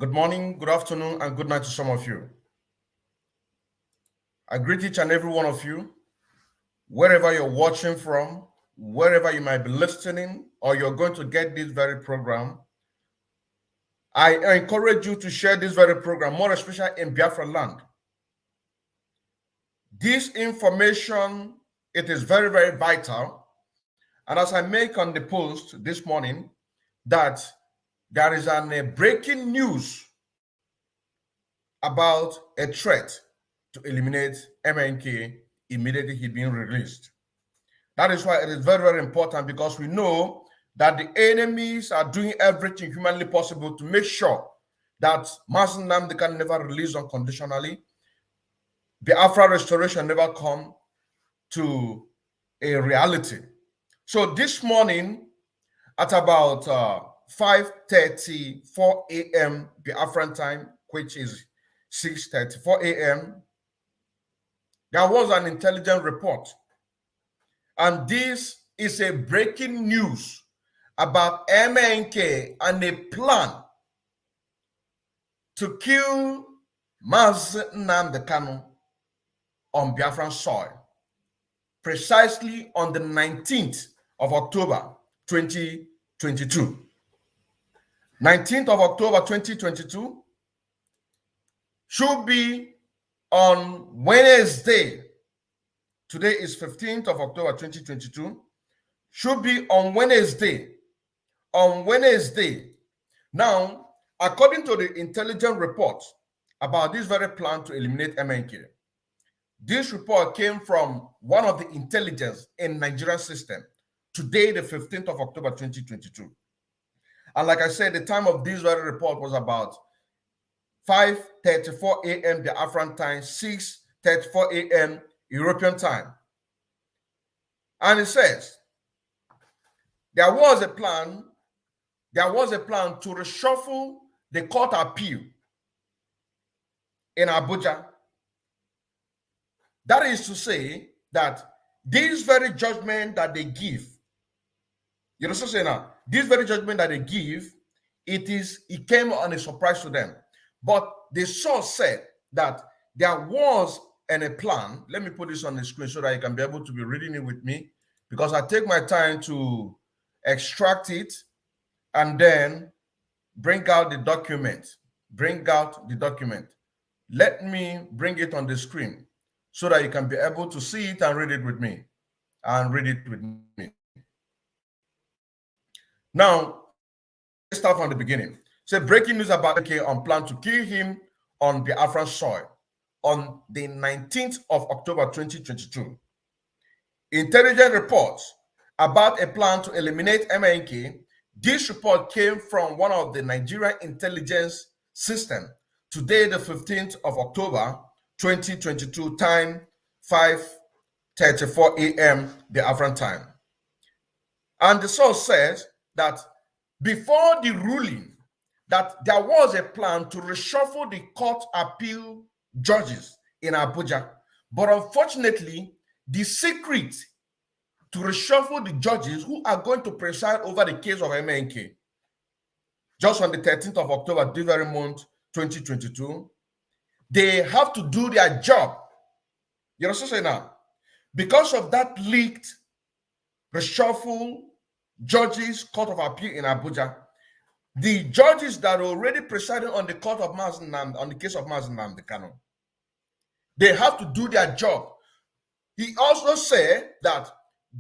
Good morning, good afternoon, and good night to some of you. I greet each and every one of you, wherever you're watching from, wherever you might be listening, or you're going to get this very program. I encourage you to share this very program, more especially in Biafra land. This information, it is very, very vital. And as I make on the post this morning, that there is a breaking news about a threat to eliminate MNK immediately he being released. That is why it is very, very important, because we know that the enemies are doing everything humanly possible to make sure that Mazen Nnamdi can never release unconditionally. Biafra restoration never come to a reality. So this morning at about 5:34 a.m. Biafran time, which is 6:34 a.m., there was an intelligence report. And this is a breaking news about MNK and a plan to kill Mazen Nnamdi Kanu on Biafran soil, precisely on the 19th of October 2022. 19th of October 2022 should be on Wednesday. Today is 15th of October 2022. Should be on Wednesday. On Wednesday. Now, according to the intelligence report about this very plan to eliminate MNK, this report came from one of the intelligence in Nigerian system. Today, the 15th of October 2022. And like I said, the time of this very report was about 5:34 a.m. Biafran time, 6:34 a.m. European time. And it says there was a plan to reshuffle the court appeal in Abuja. That is to say that this very judgment that they give, you know, so say now, this very judgment that they give, it came on a surprise to them. But the source said that there was a plan. Let me put this on the screen so that you can be able to be reading it with me, because I take my time to extract it and then bring out the document. Let me bring it on the screen so that you can be able to see it and read it with me. Now, let's start from the beginning. So, breaking news about MNK on plan to kill him on Biafran soil on the 19th of October 2022. Intelligence reports about a plan to eliminate MNK. This report came from one of the Nigerian intelligence system. Today, the 15th of October 2022, time 5:34 a.m. Biafran time. And the source says that before the ruling, that there was a plan to reshuffle the court appeal judges in Abuja. But unfortunately, the secret to reshuffle the judges who are going to preside over the case of MNK, just on the 13th of October, this very month, 2022, they have to do their job. You know what I'm saying now? Because of that leaked reshuffle judges court of appeal in Abuja, the judges that are already presiding on the court of Mazen Nnamdi, on the case of Mazen Nnamdi Kanu, they have to do their job. He also said that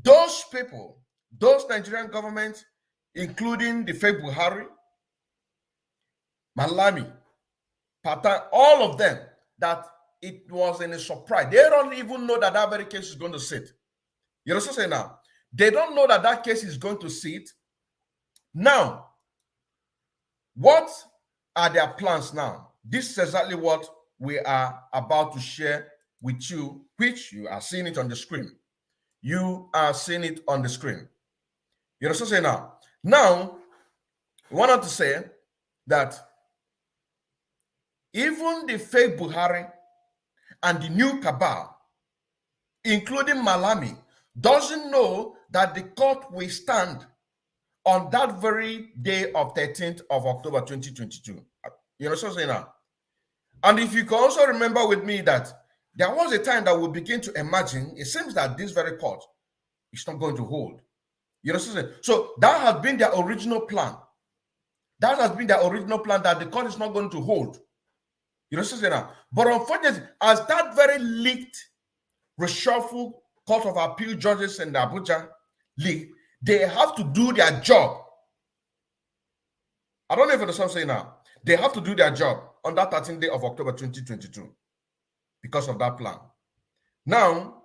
those people, those Nigerian governments, including the fake Buhari, Malami, Patan, all of them, that it was in a surprise. They don't even know that that very case is going to sit. You know what I'm saying now? They don't know that that case is going to sit. Now, what are their plans now? This is exactly what we are about to share with you, which you are seeing it on the screen. You are seeing it on the screen. You know what I'm saying now? Now, we wanted to say that even the fake Buhari and the new cabal, including Malami, doesn't know that the court will stand on that very day of 13th of October 2022. You know You know what I'm saying now? And if you can also remember with me that there was a time that we begin to imagine, it seems that this very court is not going to hold. You know what I'm saying? So that has been their original plan. That has been their original plan, that the court is not going to hold. You know what I'm saying now? But unfortunately, as that very leaked, reshuffle Court of Appeal judges in Abuja leak, they have to do their job. I don't know if you understand what I'm saying now. They have to do their job on that 13th day of October 2022 because of that plan. Now,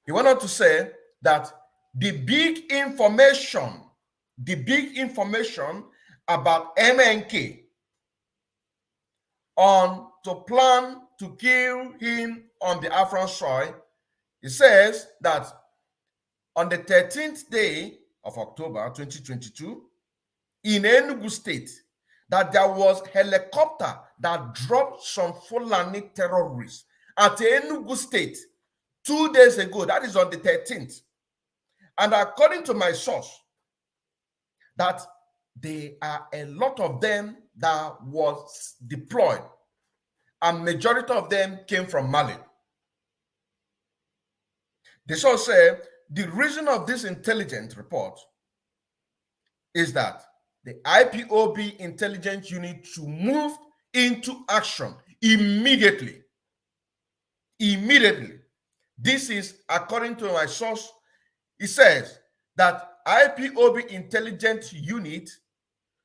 he went on to say that the big information about MNK on to plan to kill him on the Biafran soil, he says that on the 13th day of October 2022, in Enugu State, that there was a helicopter that dropped some Fulani terrorists at Enugu State 2 days ago. That is on the 13th. And according to my source, that there are a lot of them that was deployed, and majority of them came from Mali. The source said the reason of this intelligence report is that the IPOB intelligence unit to move into action immediately. Immediately. This is according to my source. It says that IPOB intelligence unit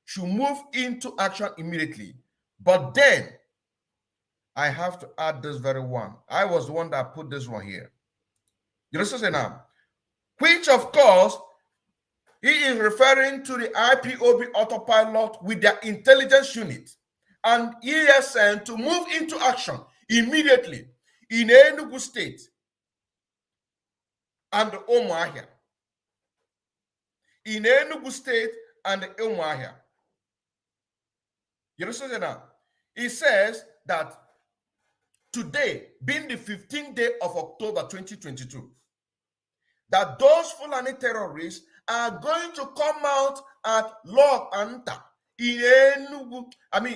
should move into action immediately. But then I have to add this very one. I was the one that put this one here. You know what I'm saying now? Which, of course, he is referring to the IPOB autopilot with their intelligence unit and ESN to move into action immediately in Enugu State and Umuahia. In Enugu State and Umuahia. You understand now? It says that today, being the 15th day of October 2022, that those Fulani terrorists are going to come out at Lok Anta in Enugu,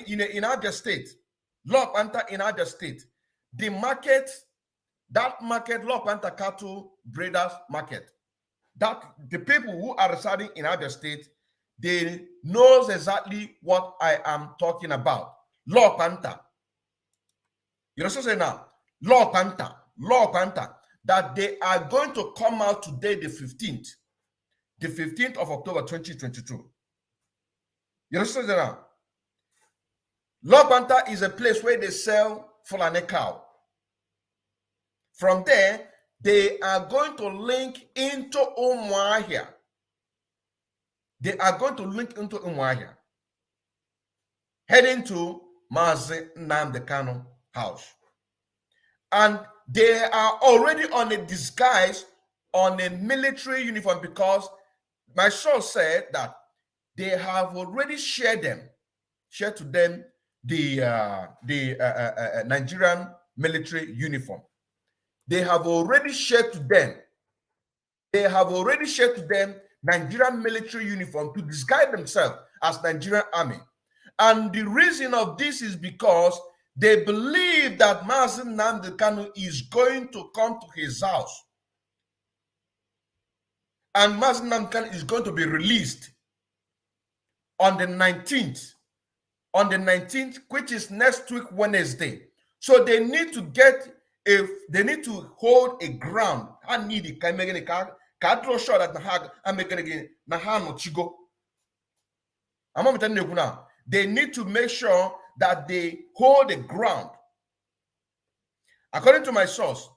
in Abia State. Lok Anta in Abia State. The market, that market, Lok Anta Cattle Breeders Market, that the people who are residing in Abia State, they knows exactly what I am talking about. Lok Anta. You know what I'm saying now? Lok Anta, that they are going to come out today, the 15th of October 2022. You know what I'm saying now? Lok Anta is a place where they sell Fulani cow. From there, they are going to link into Umuahia. They are going to link into Umuahia, heading to Mazi Nnamdi Kanu house. And they are already on a disguise on a military uniform, because my source said that they have already shared to them the Nigerian military uniform. They have already shared to them. Nigerian military uniform to disguise themselves as Nigerian army. And the reason of this is because they believe that Mazi Nnamdi Kanu is going to come to his house. And Mazi Nnamdi Kanu is going to be released on the 19th. On the 19th, which is next week, Wednesday. So they need to hold a ground. I need it. Sure that they need to make sure that they hold the ground. According to my source,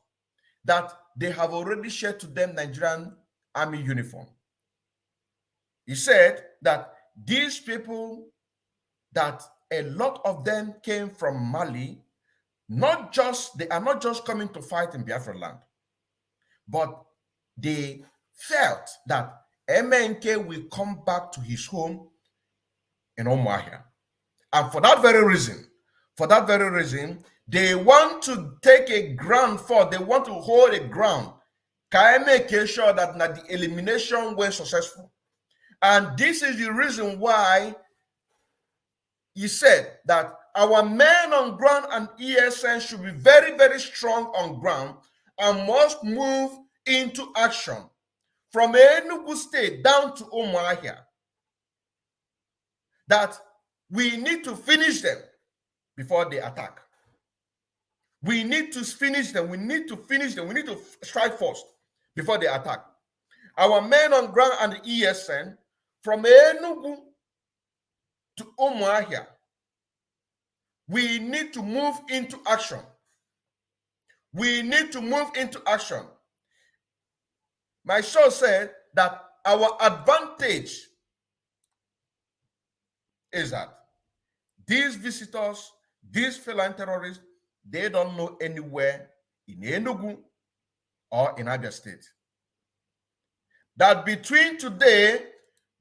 that they have already shared to them Nigerian army uniform. He said that these people, that a lot of them came from Mali, they are not just coming to fight in Biafra land, but they felt that MNK will come back to his home in Umuahia. And for that very reason, they want to take a ground they want to hold a ground. Can I make sure that the elimination went successful? And this is the reason why he said that our men on ground and ESN should be very, very strong on ground and must move into action from Enugu State down to Umuahia. That we need to finish them before they attack. We need to finish them. We need to finish them. We need to strike first before they attack. Our men on ground and the ESN from Enugu to Umuahia, we need to move into action. We need to move into action. My show said that our advantage is that these visitors, these feline terrorists, they don't know anywhere in Enugu or in Abia State. That between today,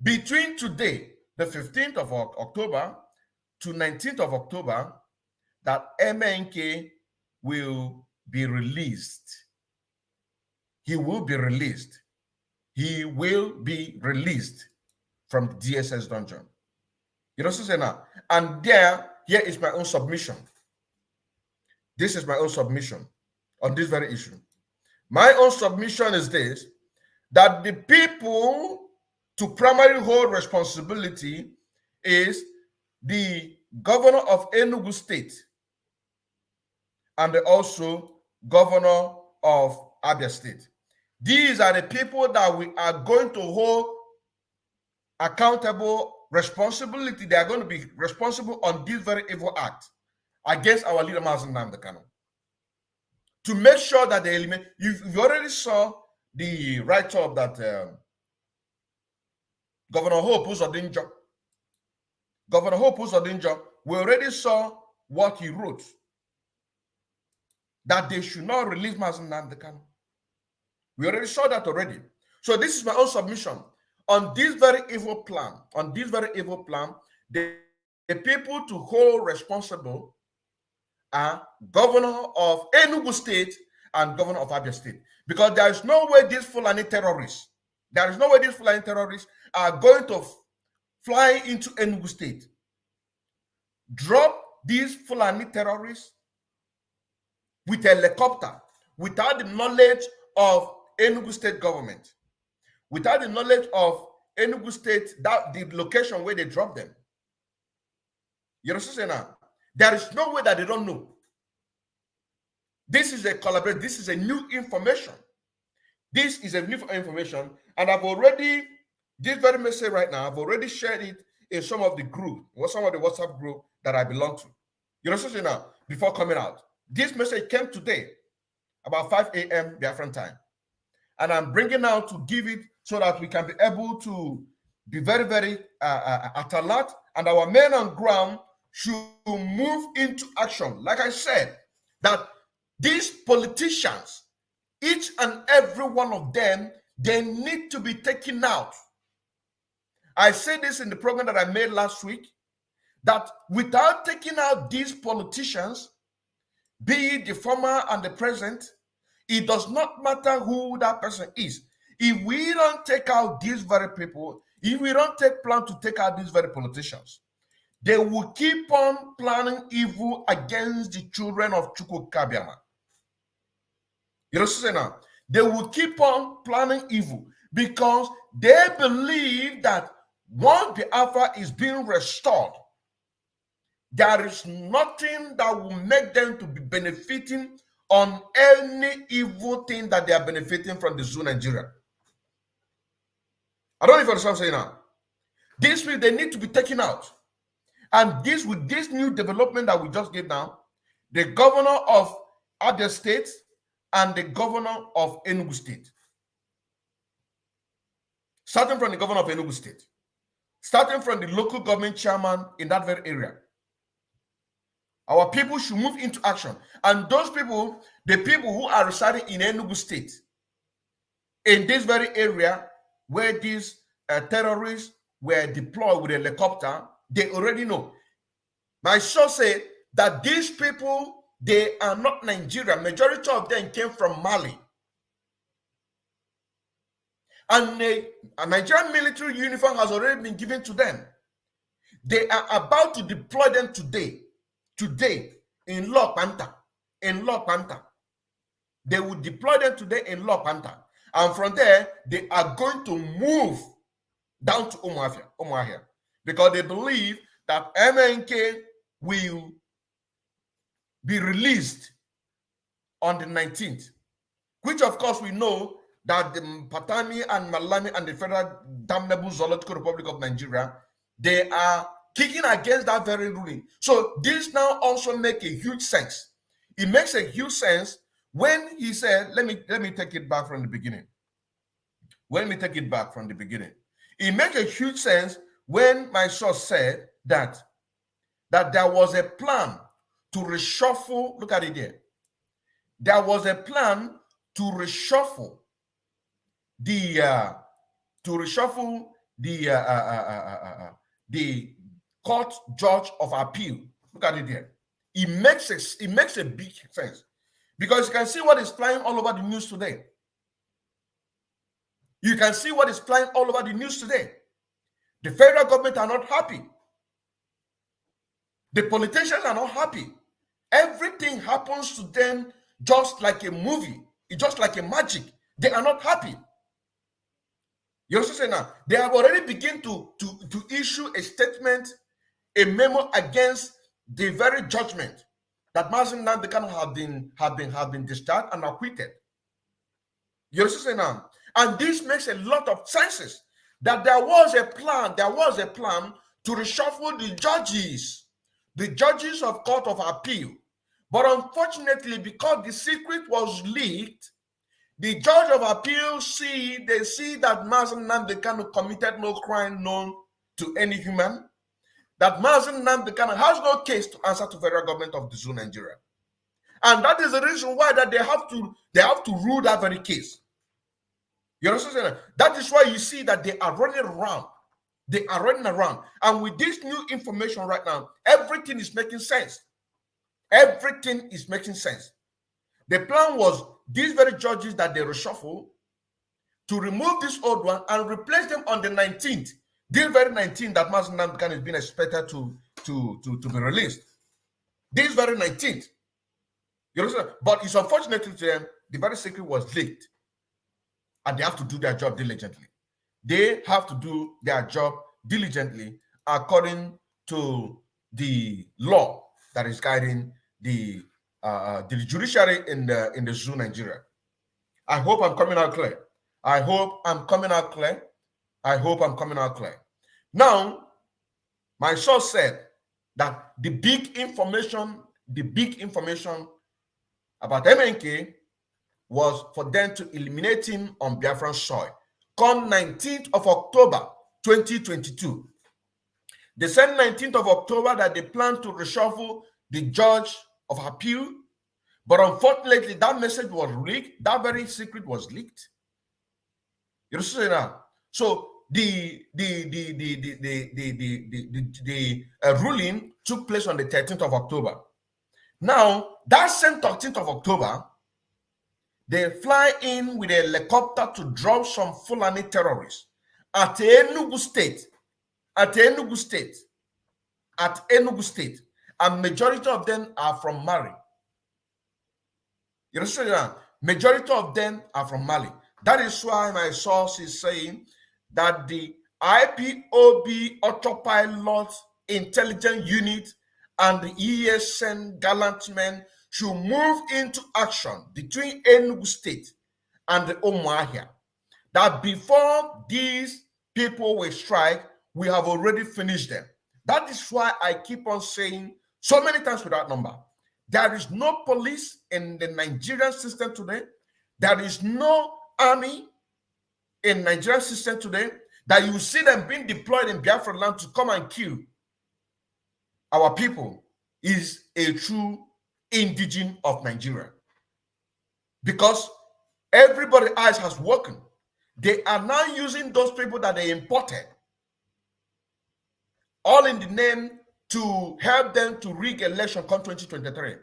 the 15th of October to 19th of October, that MNK will be released. He will be released. He will be released from the DSS dungeon. You know what I'm saying now? And here is my own submission. This is my own submission on this very issue. My own submission is this, that the people to primarily hold responsibility is the governor of Enugu State and also governor of Abia State. These are the people that we are going to hold accountable responsibility. They are going to be responsible on this very evil act against our leader, Mazen Namdekano. To make sure that they eliminate. You already saw the write-up that Governor Hope Uzodinjo, we already saw what he wrote, that they should not release Mazen Namdekano. We already saw that already. So this is my own submission. On this very evil plan, the people to hold responsible are governor of Enugu State and governor of Abia State. Because there is no way these Fulani terrorists, are going to fly into Enugu State, drop these Fulani terrorists with a helicopter without the knowledge of Enugu State government, without the knowledge of Enugu State, that the location where they drop them. You understand now? There is no way that they don't know. This is a collaboration. This is a new information. This is a new information, and I've already, this very message right now, I've already shared it in some of the group, or some of the WhatsApp group that I belong to. You understand now? Before coming out, this message came today about 5 a.m. Biafran time, and I'm bringing out to give it so that we can be able to be very, very at alert, and our men on ground should move into action. Like I said, that these politicians, each and every one of them, they need to be taken out. I said this in the program that I made last week, that without taking out these politicians, be it the former and the present, it does not matter who that person is. If we don't take out these very people, if we don't take plan to take out these very politicians, they will keep on planning evil against the children of Chukwu Kabiama. You know what I'm saying now? They will keep on planning evil because they believe that once Biafra is being restored, there is nothing that will make them to be benefiting on any evil thing that they are benefiting from the zoo Nigeria. I don't know if you understand what I'm saying now. This way, they need to be taken out. And this, with this new development that we just gave now, the governor of Abia State and the governor of Enugu State, starting from the governor of Enugu State, starting from the local government chairman in that very area, our people should move into action. And those people, the people who are residing in Enugu State, in this very area where these terrorists were deployed with a helicopter, they already know. My source said that these people, they are not Nigerian. Majority of them came from Mali. And a Nigerian military uniform has already been given to them. They are about to deploy them today in Law Panther. They will deploy them today in Law Panther. And from there, they are going to move down to Umuahia, because they believe that MNK will be released on the 19th, which of course we know that the Patani and Malami and the Federal Damnable Zoological Republic of Nigeria, they are kicking against that very ruling. So this now also makes a huge sense. It makes a huge sense when he said, let me take it back from the beginning. It makes a huge sense when my source said that there was a plan to reshuffle. Look at it here. There was a plan to reshuffle the court judge of appeal. Look at it here. It makes a big sense, because you can see what is flying all over the news today. You can see what is flying all over the news today. The federal government are not happy. The politicians are not happy. Everything happens to them just like a movie. It's just like a magic. They are not happy. You also say now, they have already begun to issue a statement, a memo against the very judgment that Mazen Nandekan have been discharged and acquitted. You also say now, and this makes a lot of senses, that there was a plan to reshuffle the judges of Court of Appeal. But unfortunately, because the secret was leaked, the judge of appeal see that Mazen Nandekan committed no crime known to any human, that Mazen Nandekan has no case to answer to federal government of the Zoo, Nigeria. And that is the reason why that they have to rule that very case. You understand? That is why you see that they are running around. And with this new information right now, everything is making sense. Everything is making sense. The plan was these very judges that they reshuffle, to remove this old one and replace them on the 19th. This very 19th that Mazen Nandekan is being expected to be released. This very 19th. You understand? But it's unfortunate to them, the very secret was leaked. And they have to do their job diligently. They have to do their job diligently according to the law that is guiding the judiciary in the Zoo, Nigeria. I hope I'm coming out clear. Now, my source said that the big information about MNK was for them to eliminate him on Biafran soil come 19th of October 2022. The same 19th of October that they plan to reshuffle the judge of appeal, but unfortunately that message was leaked. That very secret was leaked. You see now. So the ruling took place on the 13th of October. Now that same 13th of October, they fly in with a helicopter to drop some Fulani terrorists at Enugu State. And majority of them are from Mali. You understand that? Majority of them are from Mali. That is why my source is saying that the IPOB autopilot intelligence unit and the ESN gallant men should move into action between Enugu State and the Umuahia. That before these people will strike, we have already finished them. That is why I keep on saying so many times with that number. There is no police in the Nigerian system today. There is no army in Nigerian system today that you see them being deployed in Biafra land to come and kill our people is a true indigene of Nigeria. Because everybody's eyes has woken. They are now using those people that they imported, all in the name to help them to rig election come 2023.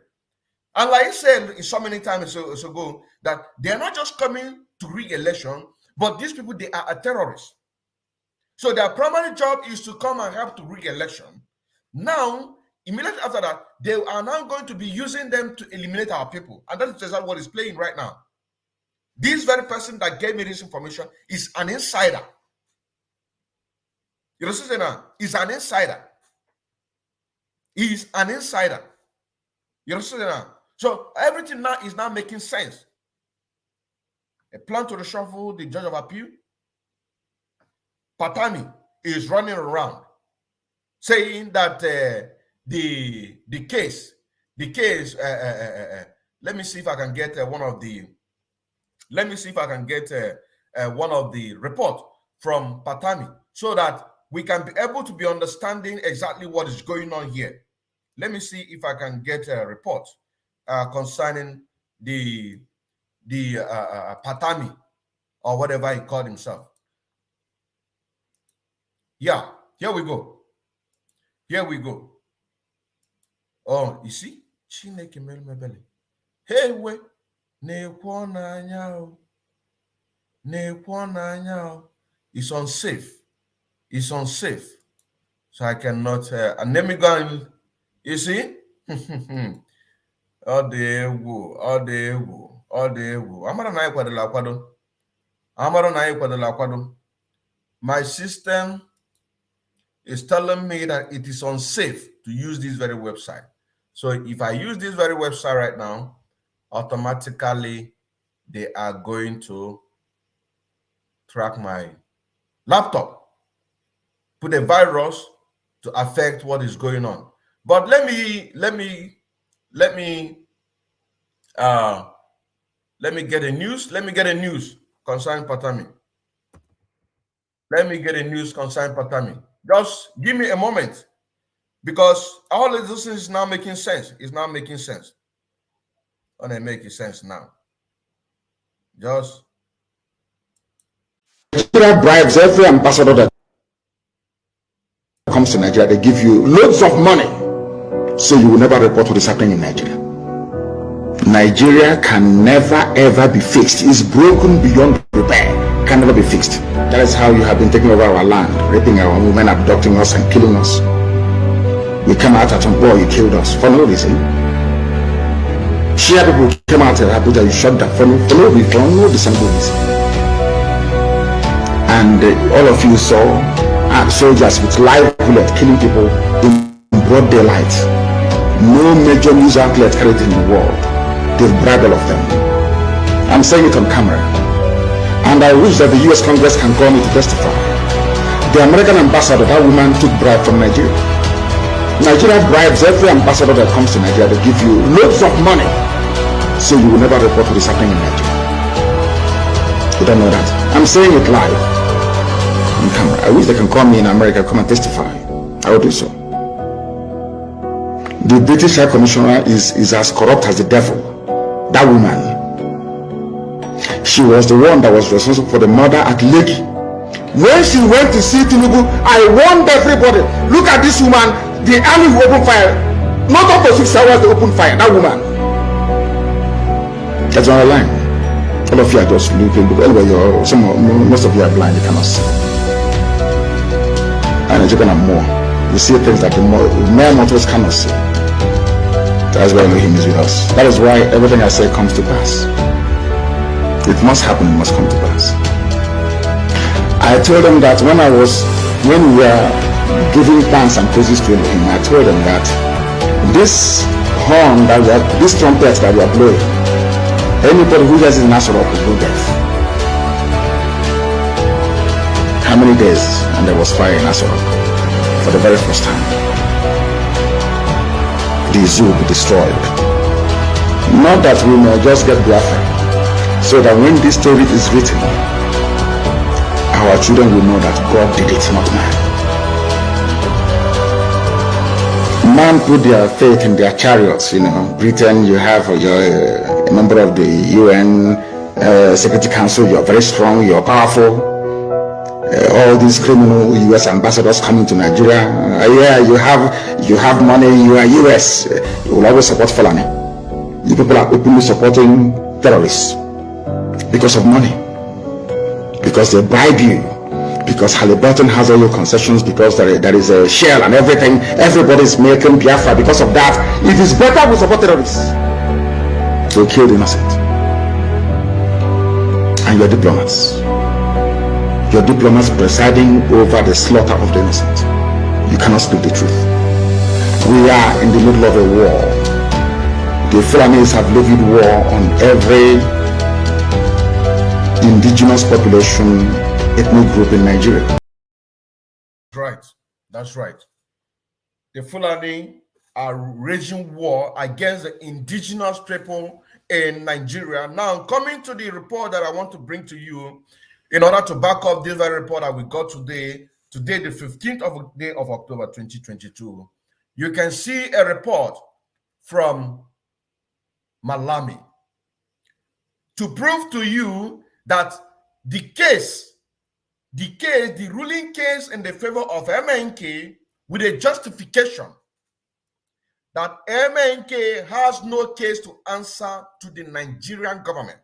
And like I said so many times ago, that they are not just coming to rig election, but these people, they are a terrorist. So their primary job is to come and help to rig election. Now, immediately after that, they are now going to be using them to eliminate our people. And that is exactly what is playing right now. This very person that gave me this information is an insider. You understand now? He's an insider. He's an insider. You understand now? So everything now is now making sense. A plan to reshuffle the judge of appeal. Patani is running around saying that the case, let me see if I can get one of the report from Patani so that we can be able to be understanding exactly what is going on here. Let me see if I can get a report concerning the Patani or whatever he called himself. Yeah, here we go. Here we go. Oh, you see? Chineke melmebele. Hey, we nekwo n'anya. It's unsafe. It's unsafe. So I cannot. And let me go and you see. All the my system is telling me that it is unsafe to use this very website. So if I use this very website right now, automatically they are going to track my laptop, put a virus to affect what is going on. But let me get a news. Let me get a news concerning Patami. Let me get a news concerning Patami. Just give me a moment, because all of this is now making sense. It's now making sense. And it makes sense now. Just Nigeria bribes every ambassador that comes to Nigeria. They give you loads of money, so you will never report what is happening in Nigeria. Nigeria can never ever be fixed. It's broken beyond repair. Can never be fixed. That is how you have been taking over our land, raping our women, abducting us and killing us. We come out at some point, you killed us for no reason. Shia people came out at Abuja, you shot them for no reason, for no decent reason. And all of you saw soldiers with live bullets killing people in broad daylight. No major news outlet carried in the world. They've bribed all of them. I'm saying it on camera. And I wish that the US Congress can call me to testify. The American ambassador, that woman took bribe from Nigeria. Nigeria bribes every ambassador that comes to Nigeria. They give you loads of money, so you will never report what is happening in Nigeria. You don't know that. I'm saying it live on camera. I wish they can call me in America, come and testify. I will do so. The British High Commissioner is as corrupt as the devil. That woman. She was the one that was responsible for the murder at Lekki. When she went to see Tinubu, I warned everybody, look at this woman, the army will open fire. Not up to 6 hours they open fire, that woman. That's on the line. All of you are just looking, anyway, most of you are blind, you cannot see. And you're gonna more. You see things that the mere mortals cannot see. That's why Elohim is with us. That is why everything I say comes to pass. It must happen, it must come to pass. I told them that when we were giving thanks and praises to Elohim, I told them that this horn this trumpet that we are blowing, anybody who hears it in Nasarok will go deaf. How many days? And there was fire in Nasarok for the very first time. The zoo will be destroyed. Not that we may just get Biafra, so that when this story is written, our children will know that God did it, not man. Man put their faith in their chariots. Britain, you have a member of the UN Security Council, you're very strong, you're powerful. All these criminal US ambassadors coming to Nigeria, yeah, you have money, you are US, you will always support Fulani. You people are openly supporting terrorists because of money, because they bribe you because Halliburton has oil concessions, because there is a shell and everything. Everybody's making Biafra because of that. It is better we support terrorists to kill the innocent. And your diplomats presiding over the slaughter of the innocent, you cannot speak the truth. We are in the middle of a war. The Fulanis have levied war on every indigenous population, ethnic group in Nigeria. Right, that's right. The Fulani are waging war against the indigenous people in Nigeria. Now, coming to the report that I want to bring to you, in order to back up this very report that we got today, the 15th of October 2022, you can see a report from Malami to prove to you that the ruling case in the favor of MNK with a justification that MNK has no case to answer to the Nigerian government.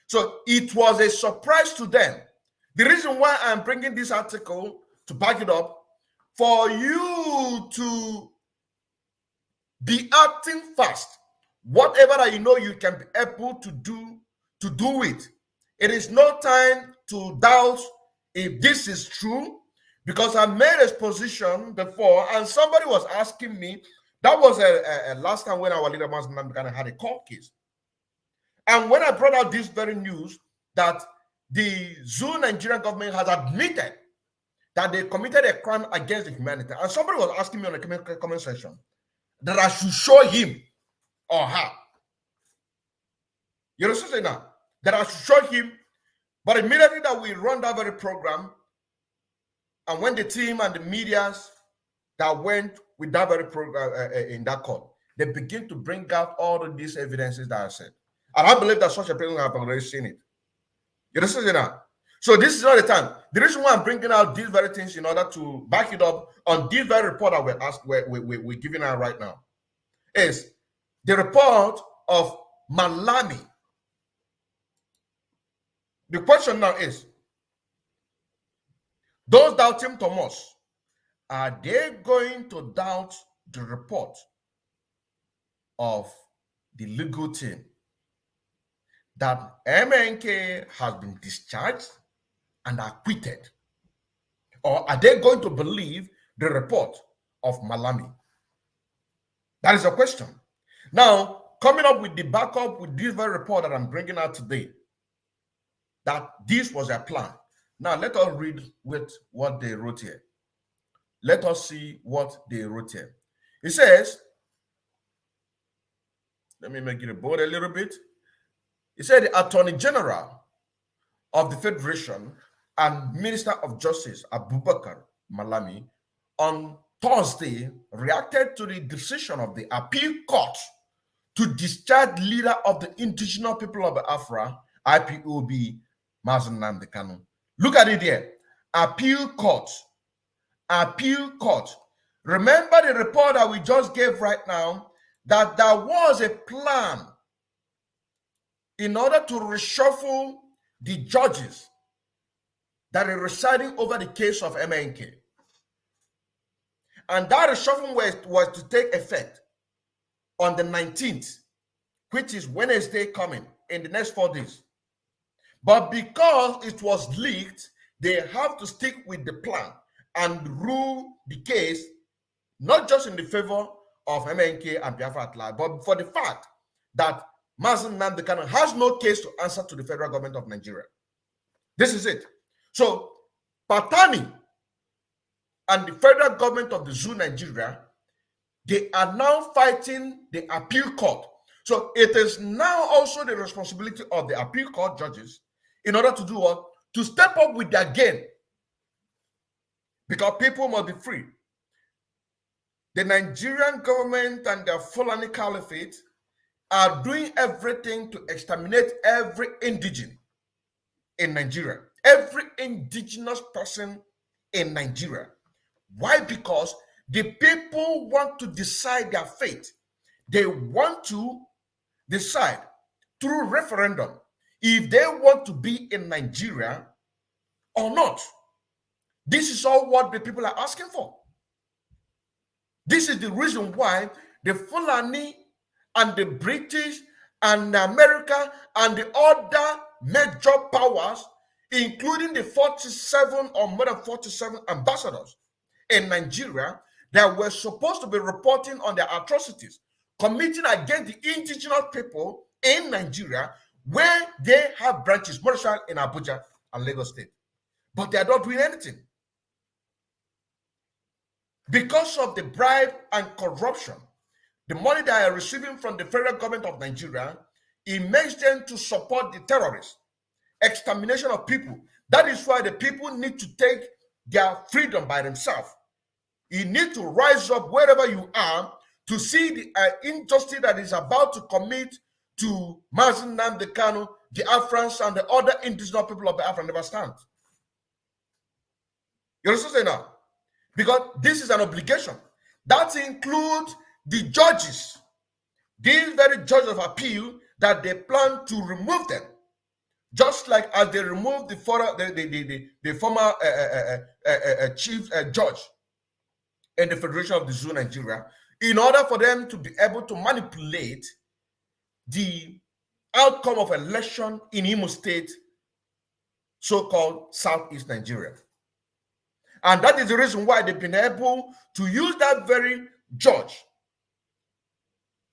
So it was a surprise to them. The reason why I'm bringing this article to back it up, for you to be acting fast, whatever that you know you can be able to do it. It is no time to doubt if this is true, because I made a position before and somebody was asking me, that was a last time when our leader Nnamdi had a court case. And when I brought out this very news that the Zoo Nigerian government has admitted that they committed a crime against humanity, and somebody was asking me on the comment section that I should show him or her. You understand now? That I should show him, but immediately that we run that very program, and when the team and the medias that went with that very program in that court, they begin to bring out all of these evidences that I said. And I believe that such a person have already seen it. You understand now? So this is not the time. The reason why I'm bringing out these very things in order to back it up on this very report that we're giving out right now is the report of Malami. The question now is, those doubting Thomas, are they going to doubt the report of the legal team that MNK has been discharged and acquitted? Or are they going to believe the report of Malami? That is a question. Now, coming up with the backup with this very report that I'm bringing out today, that this was a plan. Now, let us read with what they wrote here. Let us see what they wrote here. It says, let me make it bold a little bit. It said the Attorney General of the Federation and Minister of Justice, Abubakar Malami, on Thursday reacted to the decision of the appeal court to discharge leader of the indigenous people of Biafra, IPOB, Mazen Nnamdi Kanu. Look at it here. Appeal court. Appeal court. Remember the report that we just gave right now, that there was a plan in order to reshuffle the judges that are residing over the case of MNK. And that reshuffle was to take effect on the 19th, which is Wednesday coming, in the next 4 days. But because it was leaked, they have to stick with the plan and rule the case, not just in the favor of MNK and Biafra at large, but for the fact that Mazen Nnamdi Kanu has no case to answer to the federal government of Nigeria. This is it. So, Patani and the federal government of the Zoo Nigeria, they are now fighting the appeal court. So, it is now also the responsibility of the appeal court judges in order to do what? To step up with their game. Because people must be free. The Nigerian government and their Fulani Caliphate are doing everything to exterminate every indigene in Nigeria, every indigenous person in Nigeria. Why? Because the people want to decide their fate. They want to decide through referendum if they want to be in Nigeria or not? This is all what the people are asking for. This is the reason why the Fulani and the British and America and the other major powers, including the 47 or more than 47 ambassadors in Nigeria that were supposed to be reporting on their atrocities committing against the indigenous people in Nigeria, where they have branches, Marshall in Abuja and Lagos State. But they are not doing anything. Because of the bribe and corruption, the money they are receiving from the federal government of Nigeria, it makes them to support the terrorists, extermination of people. That is why the people need to take their freedom by themselves. You need to rise up wherever you are to see the injustice that is about to commit to Mazi Nnamdi Kanu, the Biafrans, and the other indigenous people of Biafra never stand. You understand now? Because this is an obligation. That includes the judges, these very judges of appeal, that they plan to remove them, just like as they removed the former chief judge in the Federation of the Zoo Nigeria, in order for them to be able to manipulate the outcome of election in Imo State, so-called Southeast Nigeria. And that is the reason why they've been able to use that very judge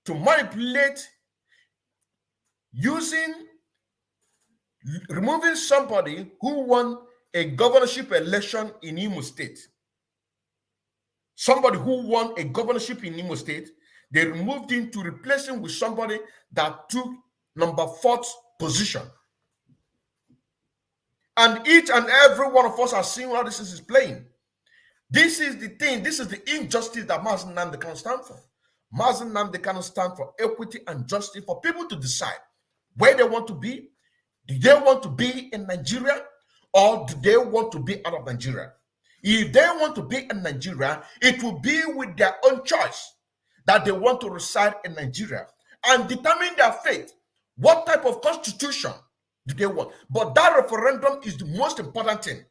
to manipulate, removing somebody who won a governorship election in Imo State. Somebody who won a governorship in Imo State, they removed him to replace him with somebody that took number 4th position. And each and every one of us are seeing how this is playing. This is the thing, this is the injustice that Mazi Nnamdi Kanu stand for. Mazi Nnamdi Kanu stand for equity and justice for people to decide where they want to be. Do they want to be in Nigeria, or do they want to be out of Nigeria? If they want to be in Nigeria, it will be with their own choice that they want to reside in Nigeria and determine their fate. What type of constitution do they want? But that referendum is the most important thing.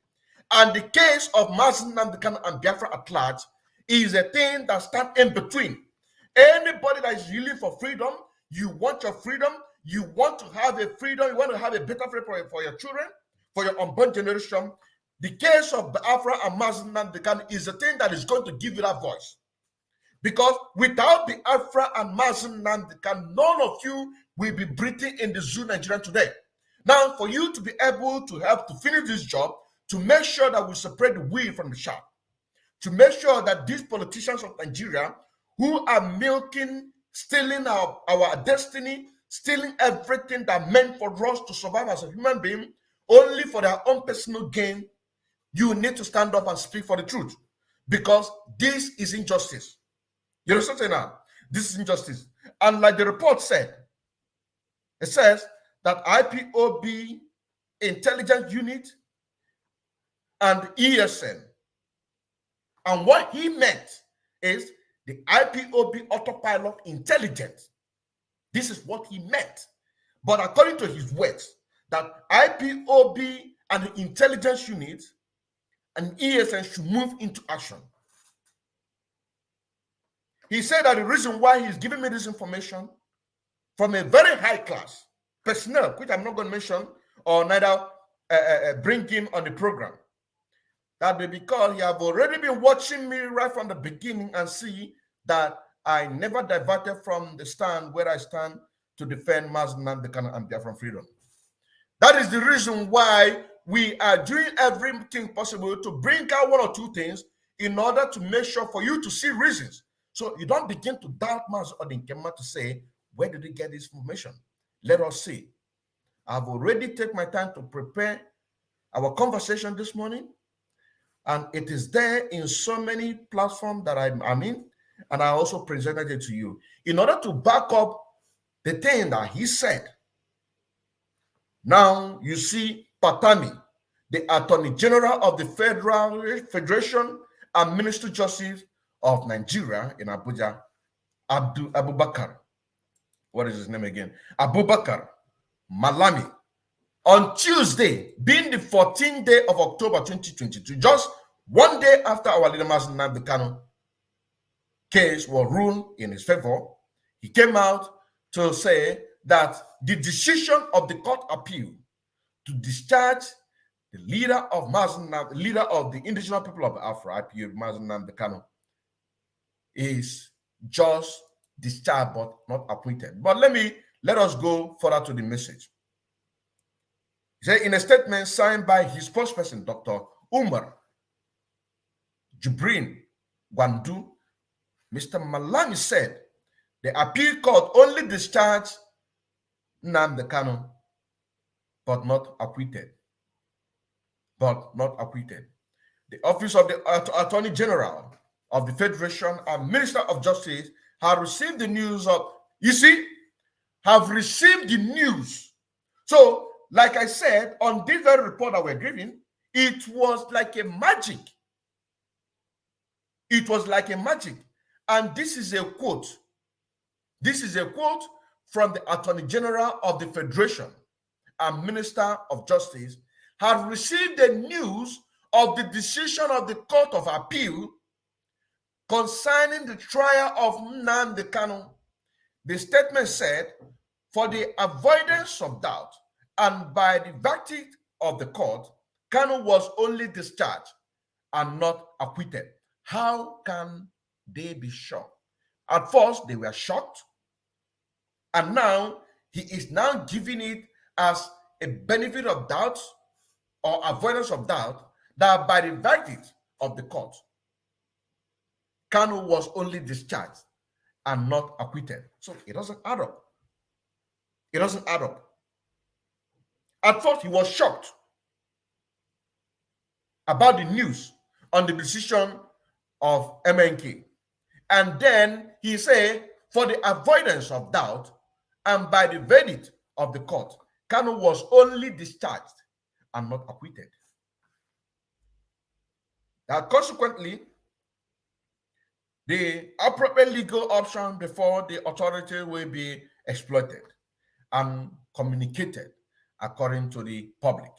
And the case of Mazi Nnamdi Kanu and Biafra at large is a thing that stands in between. Anybody that is really for freedom, you want your freedom, you want to have a freedom, you want to have a better freedom for your children, for your unborn generation. The case of Biafra and Mazi Nnamdi Kanu is a thing that is going to give you that voice. Because without Biafra and Mazi Nnamdi Kanu, none of you will be breathing in the zoo Nigeria today. Now, for you to be able to help to finish this job, to make sure that we separate the wheat from the chaff, to make sure that these politicians of Nigeria who are milking, stealing our destiny, stealing everything that meant for us to survive as a human being, only for their own personal gain, you need to stand up and speak for the truth. Because this is injustice. You understand now? This is injustice. And like the report said, it says that IPOB intelligence unit and ESN. And what he meant is the IPOB autopilot intelligence. This is what he meant. But according to his words, that IPOB and the intelligence unit and ESN should move into action. He said that the reason why he's giving me this information from a very high class personnel, which I'm not going to mention or neither bring him on the program, that be because he have already been watching me right from the beginning and see that I never diverted from the stand where I stand to defend Mazi Nnamdi Kanu and Biafran freedom. That is the reason why we are doing everything possible to bring out one or two things in order to make sure for you to see reasons. So you don't begin to doubt Mazi Odinkemma to say, where did he get this information? Let us see. I've already taken my time to prepare our conversation this morning, and it is there in so many platforms that I'm in, and I also presented it to you in order to back up the thing that he said. Now you see Patani, the Attorney General of the Federation and Minister of Justice of Nigeria in Abuja, Abubakar. What is his name again? Abubakar Malami On Tuesday, being the 14th day of October 2022, just one day after our leader Mazen Nnamdi Kanu case was ruled in his favor, he came out to say that the decision of the court appeal to discharge the leader of the indigenous people of Biafra, IPU, Mazen Nnamdi Kanu, is just discharged but not acquitted. But let us go further to the message. He said in a statement signed by his spokesperson, Dr. Umar Jibrin Gwandu, Mr. Malami said the appeal court only discharged Nnamdi Kanu, but not acquitted. The Office of the Attorney General of the Federation and Minister of Justice have received the news of, have received the news. So, like I said, on this very report that we're giving, it was like a magic. It was like a magic. And this is a quote. This is a quote from the Attorney General of the Federation and Minister of Justice have received the news of the decision of the Court of Appeal concerning the trial of Nnamdi Kanu. The statement said, for the avoidance of doubt and by the verdict of the court, Kanu was only discharged and not acquitted. How can they be sure? At first, they were shocked, and now he is now giving it as a benefit of doubt or avoidance of doubt that by the verdict of the court, Kanu was only discharged and not acquitted. So it doesn't add up. It doesn't add up. At first, he was shocked about the news on the decision of MNK. And then he said, for the avoidance of doubt and by the verdict of the court, Kanu was only discharged and not acquitted. Now, consequently, the appropriate legal option before the authority will be exploited and communicated according to the public.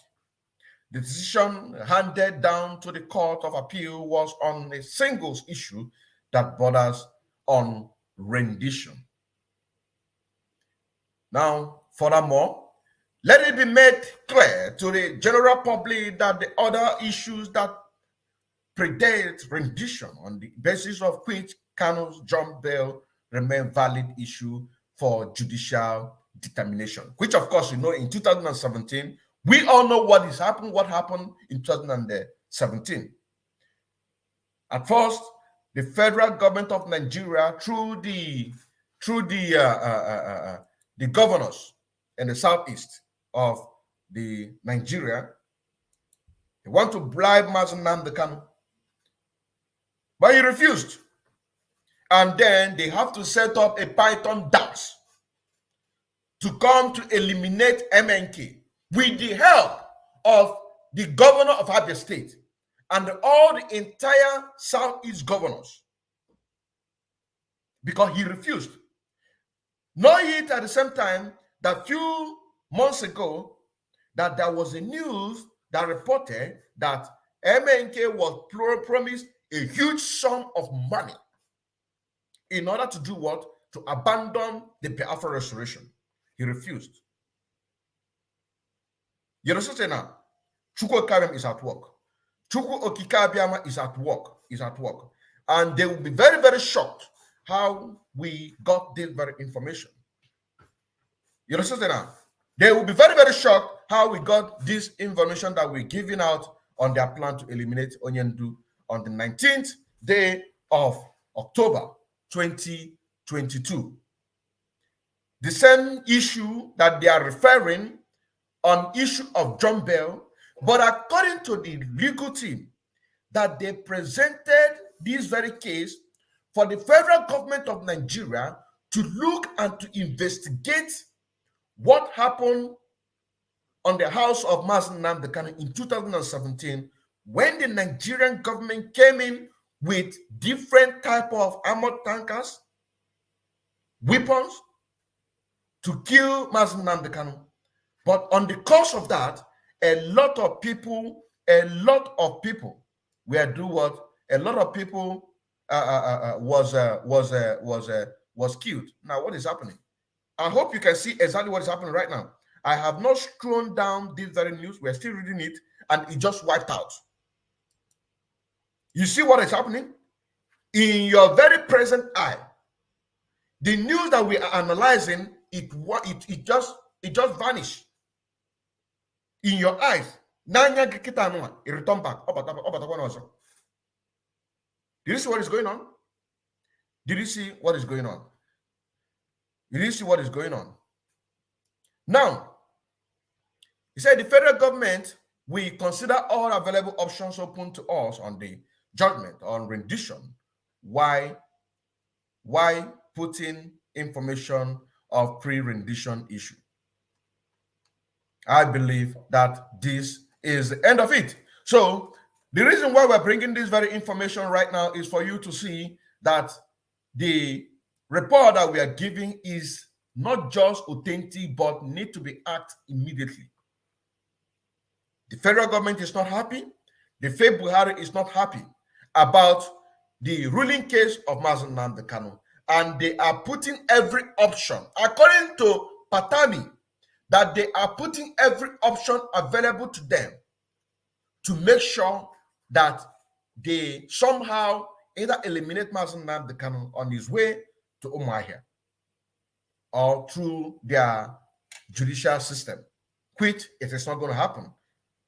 The decision handed down to the Court of Appeal was on a single issue that borders on rendition. Now, furthermore, let it be made clear to the general public that the other issues that predate rendition on the basis of which Kanu's jump bail remain valid issue for judicial determination, which of course, in 2017, we all know what happened in 2017. At first, the federal government of Nigeria, through the governors in the southeast of the Nigeria, they want to bribe Mazen Nnamdi Kanu, but he refused. And then they have to set up a python dance to come to eliminate MNK with the help of the governor of Abia State and all the entire Southeast governors, because he refused. Knowing it at the same time that few months ago that there was a news that reported that MNK was promised a huge sum of money in order to do what? To abandon the Biafra restoration. He refused. You understand now? Chukwu Okabiyama is at work. Chukwu Okikabiyama is at work. And they will be very, very shocked how we got this very information. You understand now? They will be very, very shocked how we got this information that we're giving out on their plan to eliminate Onyendu on the 19th day of October 2022. The same issue that they are referring on issue of John Bell, but according to the legal team that they presented this very case for the federal government of Nigeria to look and to investigate what happened on the house of Mazen Nnamdi Kanu in 2017 when the Nigerian government came in with different type of armored tankers, weapons to kill Mazen Nnamdi Kanu. But on the course of that, a lot of people were do what? A lot of people was killed. Now, what is happening? I hope you can see exactly what is happening right now. I have not scrolled down this very news. We're still reading it, and it just wiped out. You see what is happening? In your very present eye, the news that we are analyzing, it just vanished. In your eyes. It returned back. Did you see what is going on? Did you see what is going on? Did you see what is going on? Now, he said the federal government will consider all available options open to us on the judgment on rendition. Why putting information of pre-rendition issue? I believe that this is the end of it. So the reason why we're bringing this very information right now is for you to see that the report that we are giving is not just authentic, but need to be acted immediately. The federal government is not happy. The Faith Buhari is not happy about the ruling case of Mazi Nnamdi Kanu, and they are putting every option, according to Patami, that they are putting every option available to them to make sure that they somehow either eliminate Mazi Nnamdi Kanu on his way to Umuahia or through their judicial system, which it is not going to happen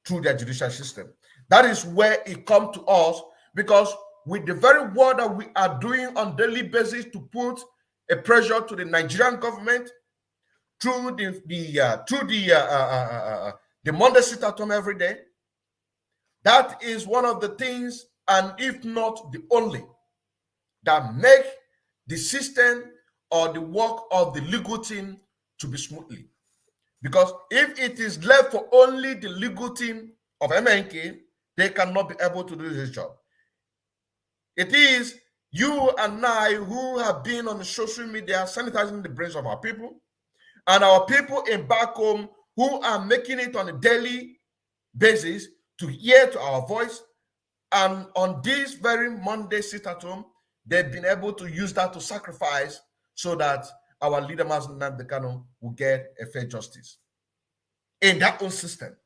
through their judicial system. That is where it comes to us, because with the very work that we are doing on daily basis to put a pressure to the Nigerian government through the Monday sit-at-home every day, that is one of the things, and if not the only, that make the system or the work of the legal team to be smoothly. Because if it is left for only the legal team of MNK, they cannot be able to do this job. It is you and I who have been on the social media sanitizing the brains of our people, and our people in back home who are making it on a daily basis to hear to our voice. And on this very Monday sit-at-home, they've been able to use that to sacrifice so that our leader Mazi Nnamdi Kanu will get a fair justice in that own system.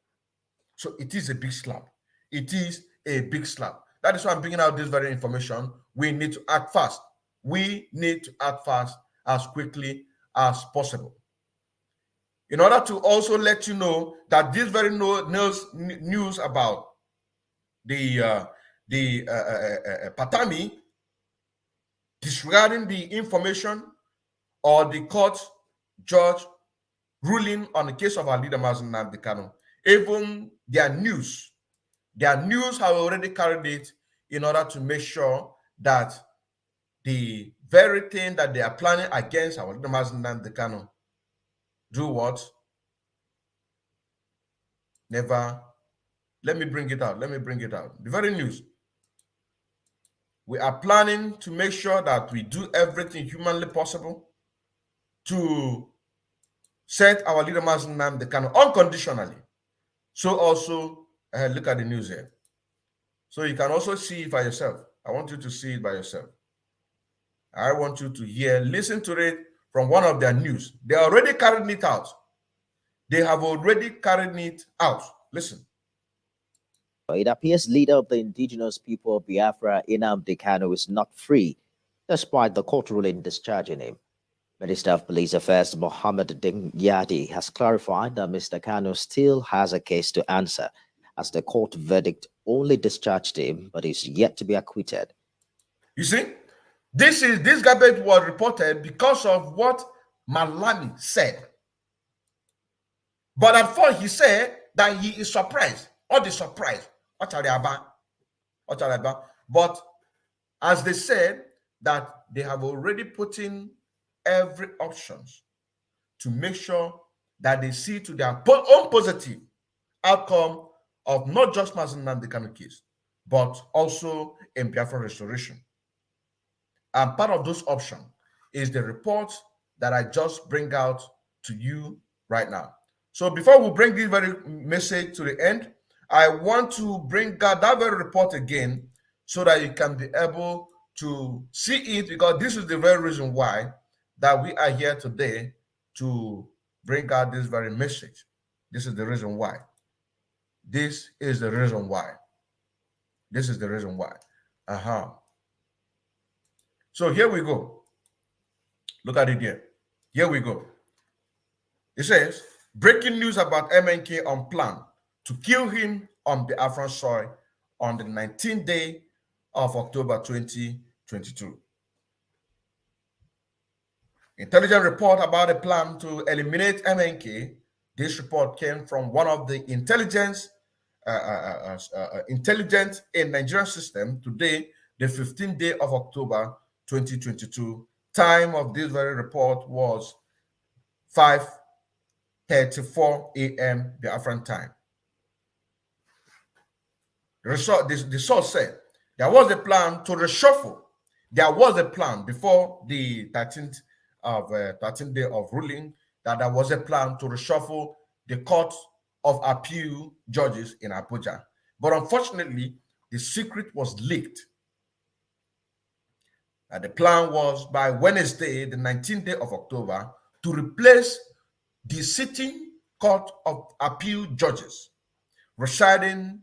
So it is a big slap. It is a big slap. That is why I'm bringing out this very information. We need to act fast. We need to act fast as quickly as possible. In order to also let you know that this very news about the Patami disregarding the information or the court judge ruling on the case of our leader Mazi Nnamdi Kanu, even their news have already carried it in order to make sure that the very thing that they are planning against our leader Mazi Nnamdi Kanu do what? Never. Let me bring it out. The very news. We are planning to make sure that we do everything humanly possible to set our leader Mazi Nnamdi Kanu unconditionally. So also, look at the news here. So you can also see it by yourself. I want you to see it by yourself. I want you to listen to it from one of their news. They already carried it out. They have already carried it out. Listen. It appears leader of the indigenous people of Biafra, Nnamdi Kanu, is not free, despite the court ruling discharging him. Minister of Police Affairs Mohammed Dingyadi has clarified that Mr. Kanu still has a case to answer, as the court verdict only discharged him, but is yet to be acquitted. You see, this garbage was reported because of what Malami said. But at first he said that he is surprised. All the surprise. But as they said, that they have already put in every options to make sure that they see to their own positive outcome of not just Mazi Nnamdi Kanu case, but also in Biafra restoration. And part of those options is the report that I just bring out to you right now. So before we bring this very message to the end, I want to bring out that very report again so that you can be able to see it, because this is the very reason why that we are here today to bring out this very message. This is the reason why. This is the reason why. This is the reason why. So here we go. Look at it here. Here we go. It says, breaking news about MNK on plan to kill him on Biafran soil on the 19th day of October 2022. Intelligence report about a plan to eliminate MNK. This report came from one of the intelligence in Nigerian system today, the 15th day of October 2022. Time of this very report was 5:34 a.m. Biafran time. The source said there was a plan to reshuffle. There was a plan before the 13th day of ruling, that there was a plan to reshuffle the Court of Appeal judges in Abuja. But unfortunately, the secret was leaked. The plan was by Wednesday, the 19th day of October, to replace the sitting Court of Appeal judges residing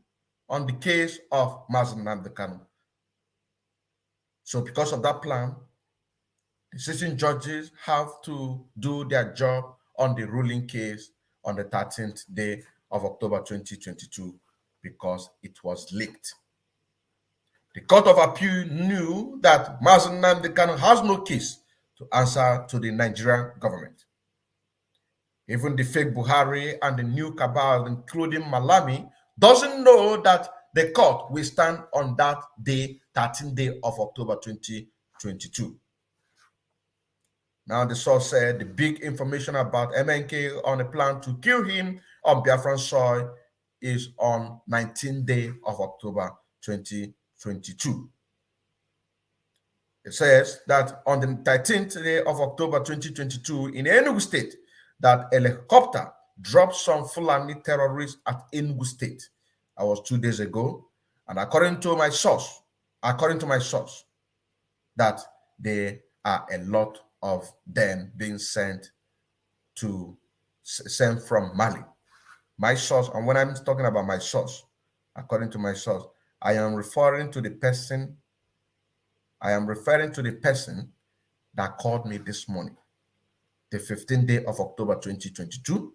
on the case of Mazen Nnamdi Kanu. So because of that plan, the sitting judges have to do their job on the ruling case on the 13th day of October 2022 because it was leaked. The Court of Appeal knew that Mazen Nnamdi Kanu has no case to answer to the Nigerian government. Even the fake Buhari and the new cabal, including Malami, doesn't know that the court will stand on that day, 13th day of October 2022. Now the source said the big information about MNK on a plan to kill him on Biafran soil is on 19th day of October 2022. It says that on the 13th day of October 2022 in Enugu State, that a helicopter dropped some Fulani terrorists at Enugu State. That was 2 days ago. And according to my source, that there are a lot of them being sent from Mali. My source, and when I'm talking about my source, according to my source, I am referring to the person that called me this morning, the 15th day of October 2022,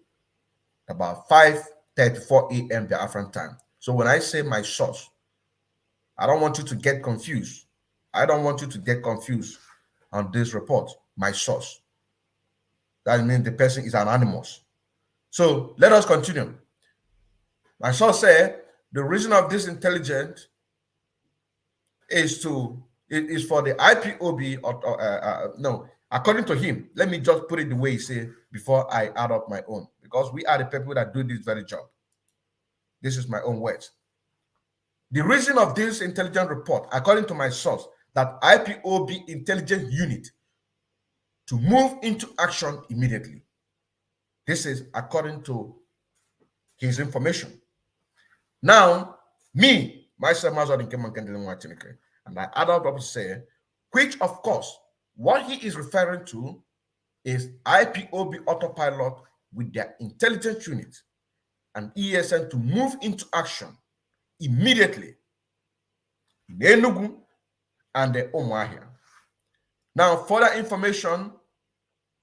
about 5:34 a.m. Biafran time. So when I say my source, I don't want you to get confused. I don't want you to get confused on this report, my source. That means the person is anonymous. So let us continue. My source said the reason of this intelligence is for the IPOB, according to him. Let me just put it the way he said before I add up my own, because we are the people that do this very job. This is my own words. The reason of this intelligence report, according to my source, that IPOB intelligence unit to move into action immediately. This is according to his information. Now, myself, Odinkemma, Nkemdilim, Nwachineke, and I add up to say, which of course, what he is referring to is IPOB autopilot with their intelligence unit and ESN to move into action immediately in Enugu and the Umuahia. Now, further information,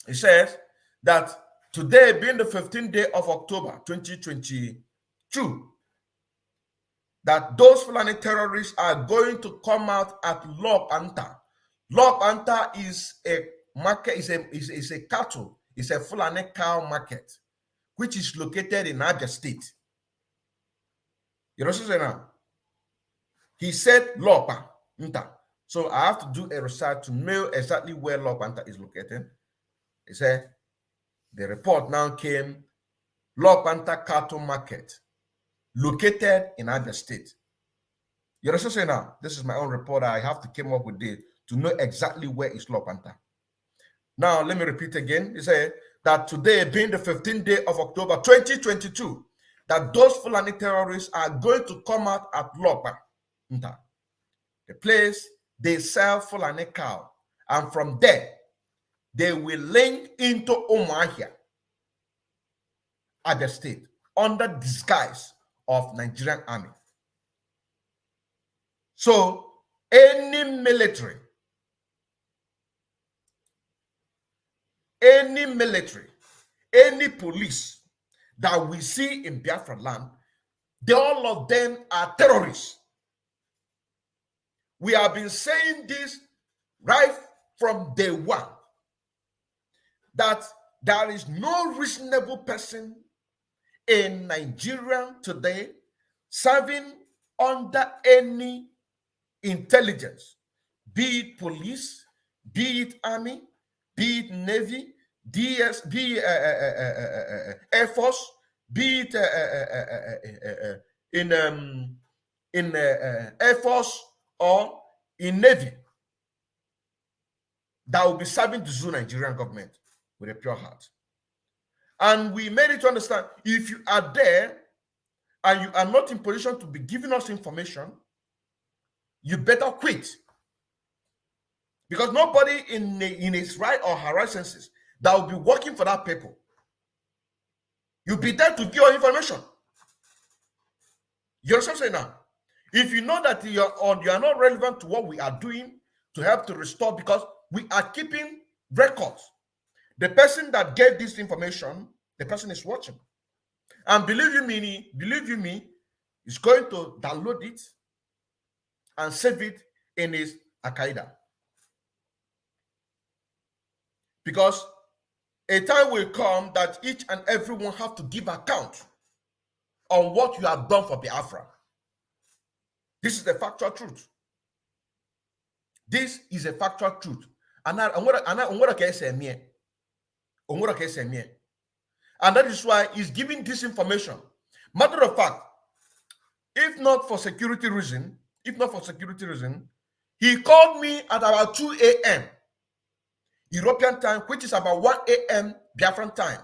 it says that today being the 15th day of October 2022, that those Fulani terrorists are going to come out at Lopanta. Lopanta is a market, is a cattle, it's a Fulani cow market, which is located in Abia State. You know what I'm saying now? He said Lopanta. So I have to do a research to know exactly where Lopanta is located. He said the report now came, Lopanta cattle market, located in Abia State. You know what I'm saying now? This is my own report. I have to come up with this to know exactly where is Lopanta. Now, let me repeat again. He said that today, being the 15th day of October 2022, that those Fulani terrorists are going to come out at Lokpa, the place they sell Fulani cow, and from there they will link into Umuahia at the state under disguise of Nigerian army. So any military, any police that we see in Biafra land, all of them are terrorists. We have been saying this right from day one, that there is no reasonable person in Nigeria today serving under any intelligence, be it police, be it army, be it navy, be Air Force, be it in Air Force or in Navy, that will be serving the Zoo Nigerian government with a pure heart. And we made it to understand, if you are there and you are not in position to be giving us information, you better quit. Because nobody in his right or her right senses that will be working for that people. You'll be there to give your information. You understand what I'm saying now? If you know that you are not relevant to what we are doing to help to restore, because we are keeping records. The person that gave this information, the person is watching. And believe you me, is going to download it and save it in his Al-Qaeda. Because a time will come that each and everyone have to give account on what you have done for Biafra. This is the factual truth. This is a factual truth. And that is why he's giving this information. Matter of fact, if not for security reason, he called me at about 2 a.m. European time, which is about 1 a.m. Biafran time.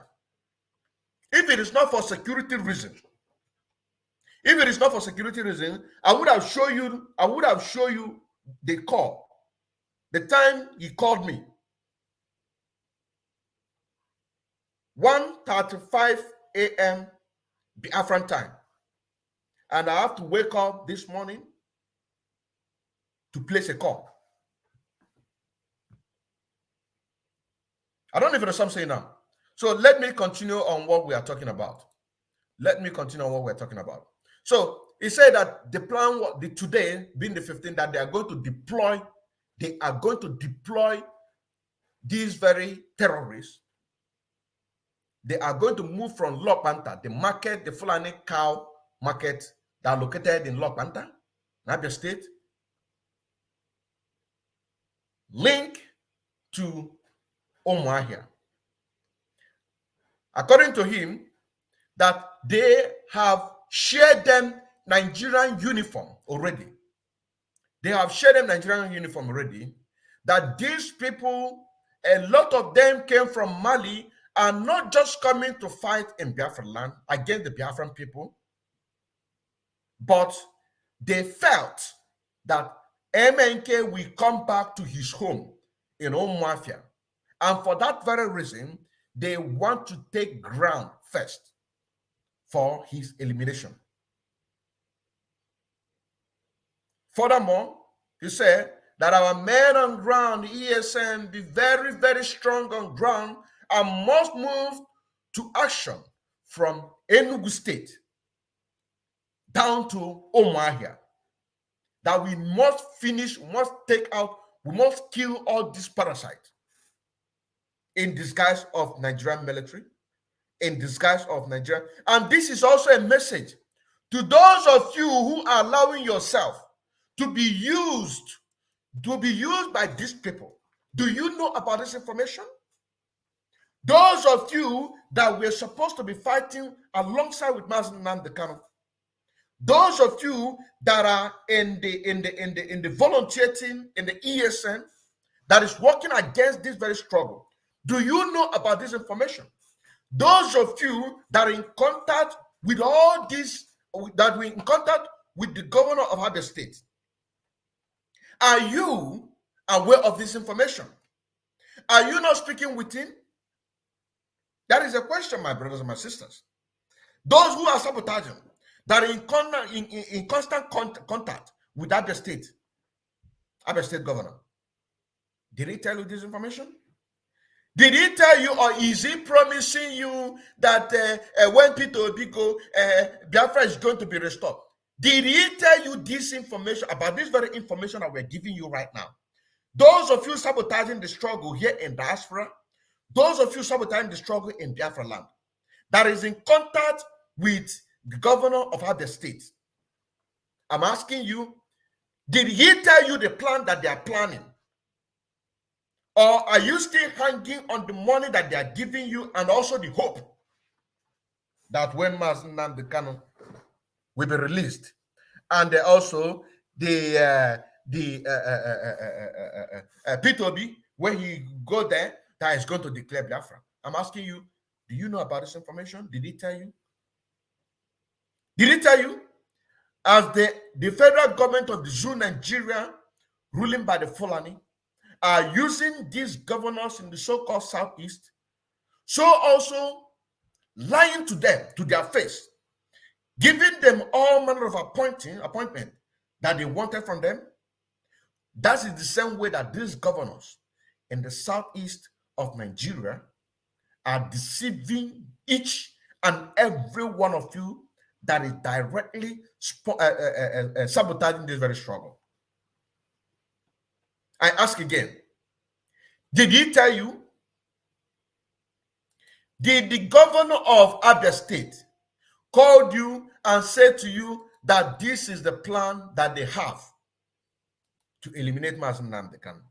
If it is not for security reason, I would have shown you the call, the time he called me. 1:35 a.m. Biafran time. And I have to wake up this morning to place a call. I don't even know what I'm saying now. So let me continue on what we are talking about. So he said that the plan, today being the 15th, that they are going to deploy these very terrorists. They are going to move from Lokpanta, the market, the Fulani cow market that are located in Lokpanta, Abia State, link to Umuahia. According to him, that they have shared them Nigerian uniform already. That these people, a lot of them came from Mali, are not just coming to fight in Biafra land against the Biafran people, but they felt that MNK will come back to his home in Umuahia. And for that very reason, they want to take ground first for his elimination. Furthermore, he said that our men on ground, ESN, be very, very strong on ground and must move to action from Enugu State down to Umuahia. That we must finish, we must take out, we must kill all these parasites in disguise of Nigerian military, in disguise of Nigeria. And this is also a message to those of you who are allowing yourself to be used by these people. Do you know about this information? Those of you that we're supposed to be fighting alongside with Mazen Nnamdi Kanu, those of you that are in the volunteer team, in the ESN, that is working against this very struggle, Do you know about this information? Those of you that are in contact with all this, that we're in contact with the governor of Abia State, are you aware of this information? Are you not speaking with him? That is a question, my brothers and my sisters. Those who are sabotaging, that are in constant contact with Abia State governor, did he tell you this information? Did he tell you, or is he promising you that when Peter Obi go, Biafra is going to be restored? Did he tell you this information, about this very information that we're giving you right now? Those of you sabotaging the struggle here in diaspora, those of you sabotaging the struggle in Biafra land, that is in contact with the governor of Abia State, I'm asking you, did he tell you the plan that they are planning? Or are you still hanging on the money that they are giving you, and also the hope that when Mazen Nnamdi Kanu will be released, and also the Peter Obi, when he go there, that is going to declare Biafra? I'm asking you, do you know about this information? Did he tell you? Did he tell you? As the federal government of the Zoo Nigeria, ruling by the Fulani, are using these governors in the so-called Southeast, so also lying to them, to their face, giving them all manner of appointment that they wanted from them. That is the same way that these governors in the Southeast of Nigeria are deceiving each and every one of you that is directly sabotaging this very struggle. I ask again, did he tell you? Did the governor of Abia State call you and say to you that this is the plan that they have to eliminate Mazen Nnamdi Kanu?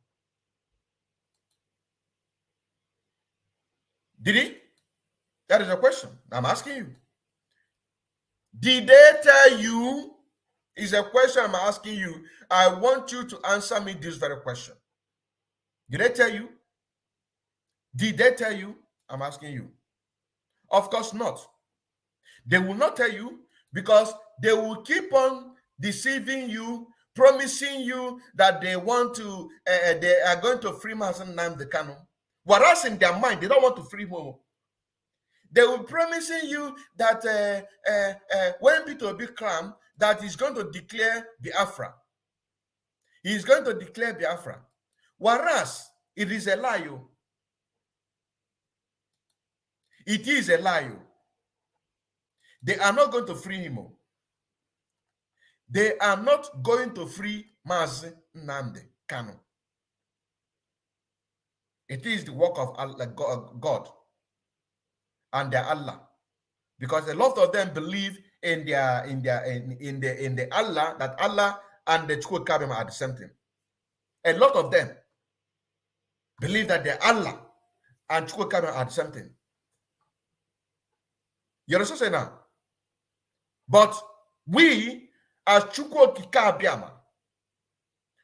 Did he? That is a question I'm asking you. Did they tell you? Is a question I'm asking you. I want you to answer me this very question. Did they tell you? Did they tell you? I'm asking you. Of course not. They will not tell you, because they will keep on deceiving you, promising you that they want to, they are going to free Mazen Nnamdi Kanu. Whereas in their mind, they don't want to free him. They will promising you that when Peter Obi comes, that he's going to declare Biafra. He's going to declare Biafra. Whereas it is a lie. It is a lie. They are not going to free him. They are not going to free Mazen Nnamdi Kanu. It is the work of Allah, God and their Allah, because a lot of them believe in the Allah, that Allah and the Chukwukabim are the same thing. A lot of them believe that the Allah and Chukwukabim are the same thing. You understand now? But we, as Chukwukabiyama,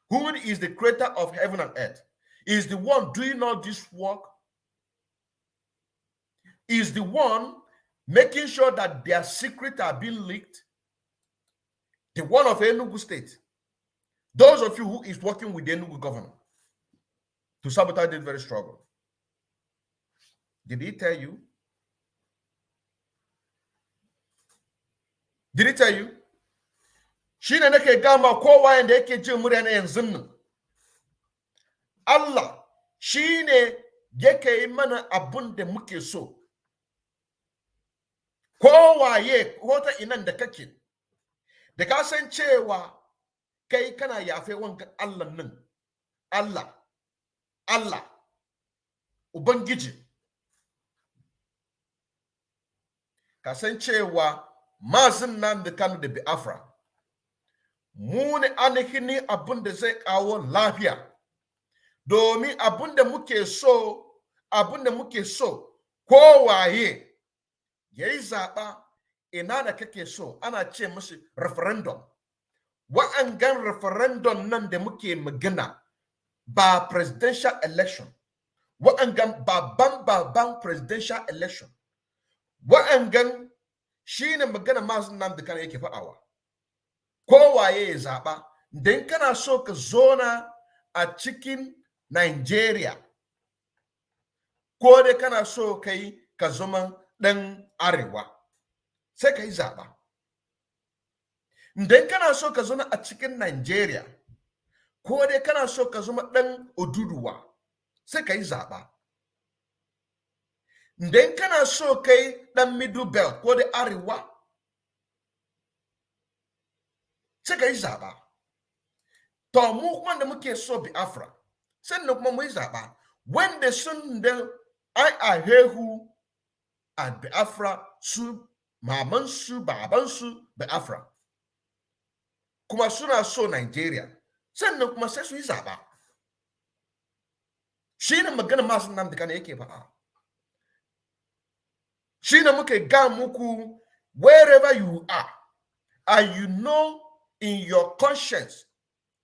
who is the creator of heaven and earth, is the one doing all this work, is the one making sure that their secrets are being leaked. The one of Enugu State, those of you who is working with the Enugu governor to sabotage this very struggle, did he tell you? Did he tell you? Allah shine yake mana abun da muke so. Kowaye wata inan da kake, da ka san cewa kai kana yafe wanka Allah nan, Allah Ubangiji, ka san cewa Mazen Nnamdi Kanu da Biafra mu ne ainihin abun da zai kawo lafiya, domin abun da muke so kowaye yayi zaɓa ina da kake so, ana ce musu referendum. Wa'angan referendum nan da muke magana ba presidential election, Wa'angan babang presidential election. Wa'angan shine magana Mazi Nnamdi Kanu yake fa'awa. Kowaye ya zaɓa, dan kana so ka zona a cikin Nigeria, ko dai kana so kai ka zama ɗan arewa, sai ka yi zaɓa. Dan kana so ka zona a cikin Nigeria, ko dai kana so ka zama ɗan Oduduwa, sai ka yi zaɓa. Dan kana so kai ɗan middle belt ko dai arewa, sai ka yi zaɓa. To mu kuma da muke so Biafra, sannan kuma mu yi zaɓa. Wanda sun da ai a hehu a Biafra su mamansu babansu Biafra, kuma suna so Nigeria, sannan kuma sai su yi zaɓa. Shi ne magana Mazi Nnamdi Kanu yake faɗa. Shi ne muke ga muku, wherever you are, and you know in your conscience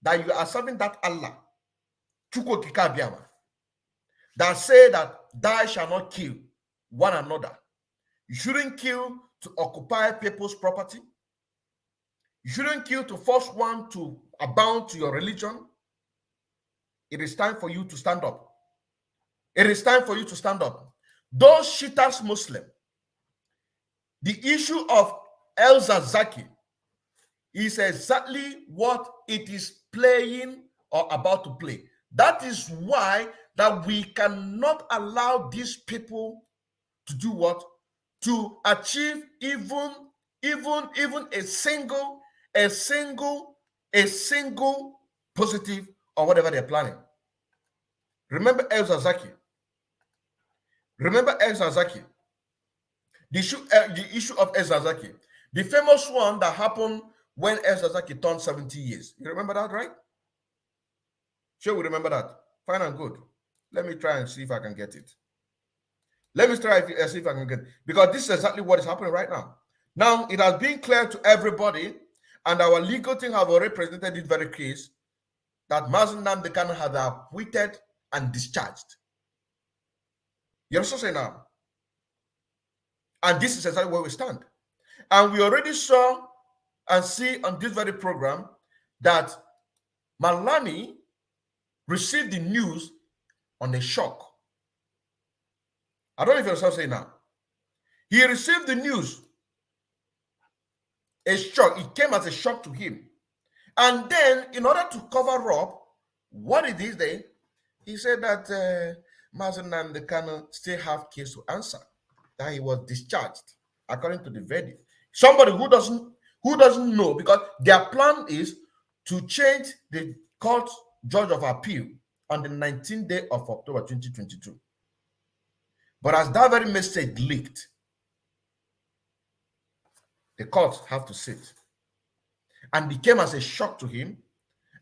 that you are serving that Allah, Chukwu Okike Abiama, that say that thou shall not kill one another. You shouldn't kill to occupy people's property. You shouldn't kill to force one to abound to your religion. It is time for you to stand up. It is time for you to stand up. Those shitas Muslim, the issue of El Zazaki is exactly what it is playing or about to play. That is why that we cannot allow these people to do what? To achieve even a single positive or whatever they're planning. Remember El Zazaki. Remember El Zazaki. The issue of El Zazaki. The famous one that happened when El Zazaki turned 70 years. You remember that, right? Sure, we remember that. Fine and good. Let me try and see if I can get it. Let me try and see if I can get it. Because this is exactly what is happening right now. Now, it has been clear to everybody, and our legal team have already presented this very case, that Mazi Nnamdi Kanu had acquitted and discharged. You understand what I'm saying now? And this is exactly where we stand. And we already saw and see on this very program that Malani received the news on a shock. I don't know if you understand what I'm saying now. He received the news, a shock. It came as a shock to him. And then, in order to cover up what it is, he said that Mazi Nnamdi Kanu still have case to answer, that he was discharged according to the verdict. Somebody who doesn't know, because their plan is to change the court judge of appeal on the 19th day of October 2022. But as that very message leaked, the courts have to sit. And it came as a shock to him,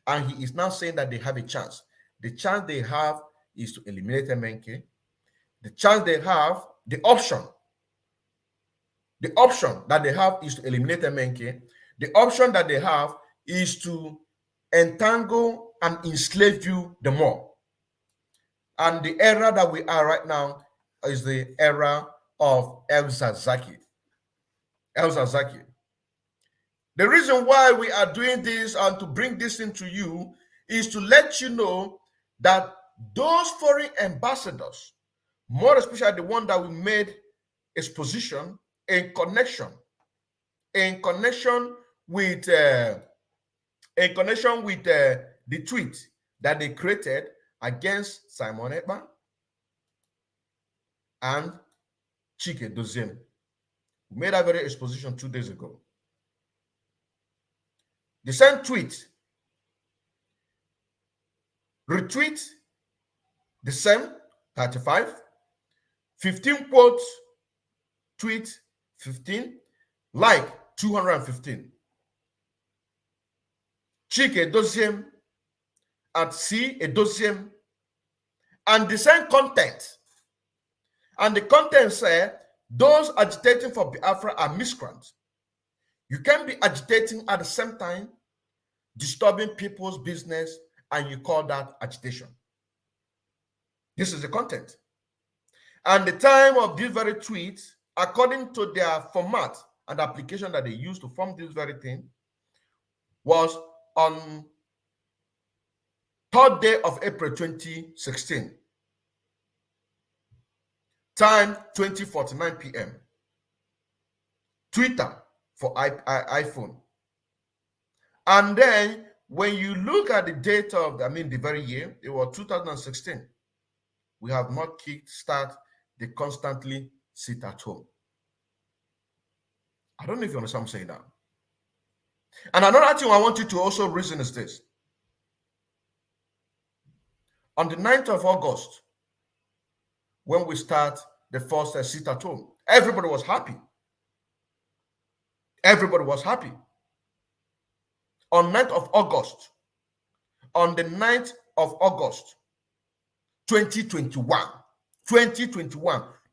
and he is now saying that they have a chance. The chance they have is to eliminate MNK. The chance they have, the option that they have is to eliminate MNK. The option that they have is to entangle and enslave you the more. And the era that we are right now is the era of El Zazaki. El Zazaki. The reason why we are doing this and to bring this into you is to let you know that those foreign ambassadors, more especially the one that we made exposition in connection with the tweet that they created against Simon Ekpa and Chike Doziem. We made that very exposition 2 days ago. The same tweet, retweet, the same 35, 15 quotes, tweet 15, like 215. Chike Doziem and C Doziem, and the same content. And the content said, those agitating for Biafra are miscreants. You can be agitating at the same time, disturbing people's business, and you call that agitation. This is the content. And the time of this very tweet, according to their format and application that they used to form this very thing, was on 3rd day of April 2016. Time 20:49 p.m. Twitter for iPhone. And then when you look at the date of, the very year, it was 2016. We have not kicked start the constantly sit at home. I don't know if you understand what I'm saying now. And another thing I want you to also reason is this. On the 9th of August, when we start the first sit at home, everybody was happy. Everybody was happy. On 9th of August, on the 9th of August, 2021,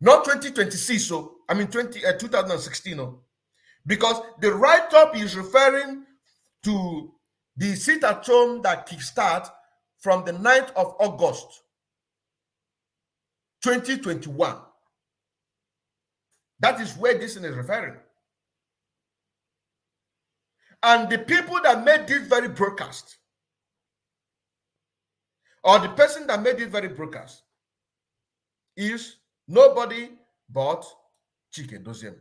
not 2026, so 2016, because the write-up is referring to the sit at home that kickstart from the 9th of August, 2021. That is where this is referring. And the people that made this very broadcast, or the person that made this very broadcast, is nobody but Chike.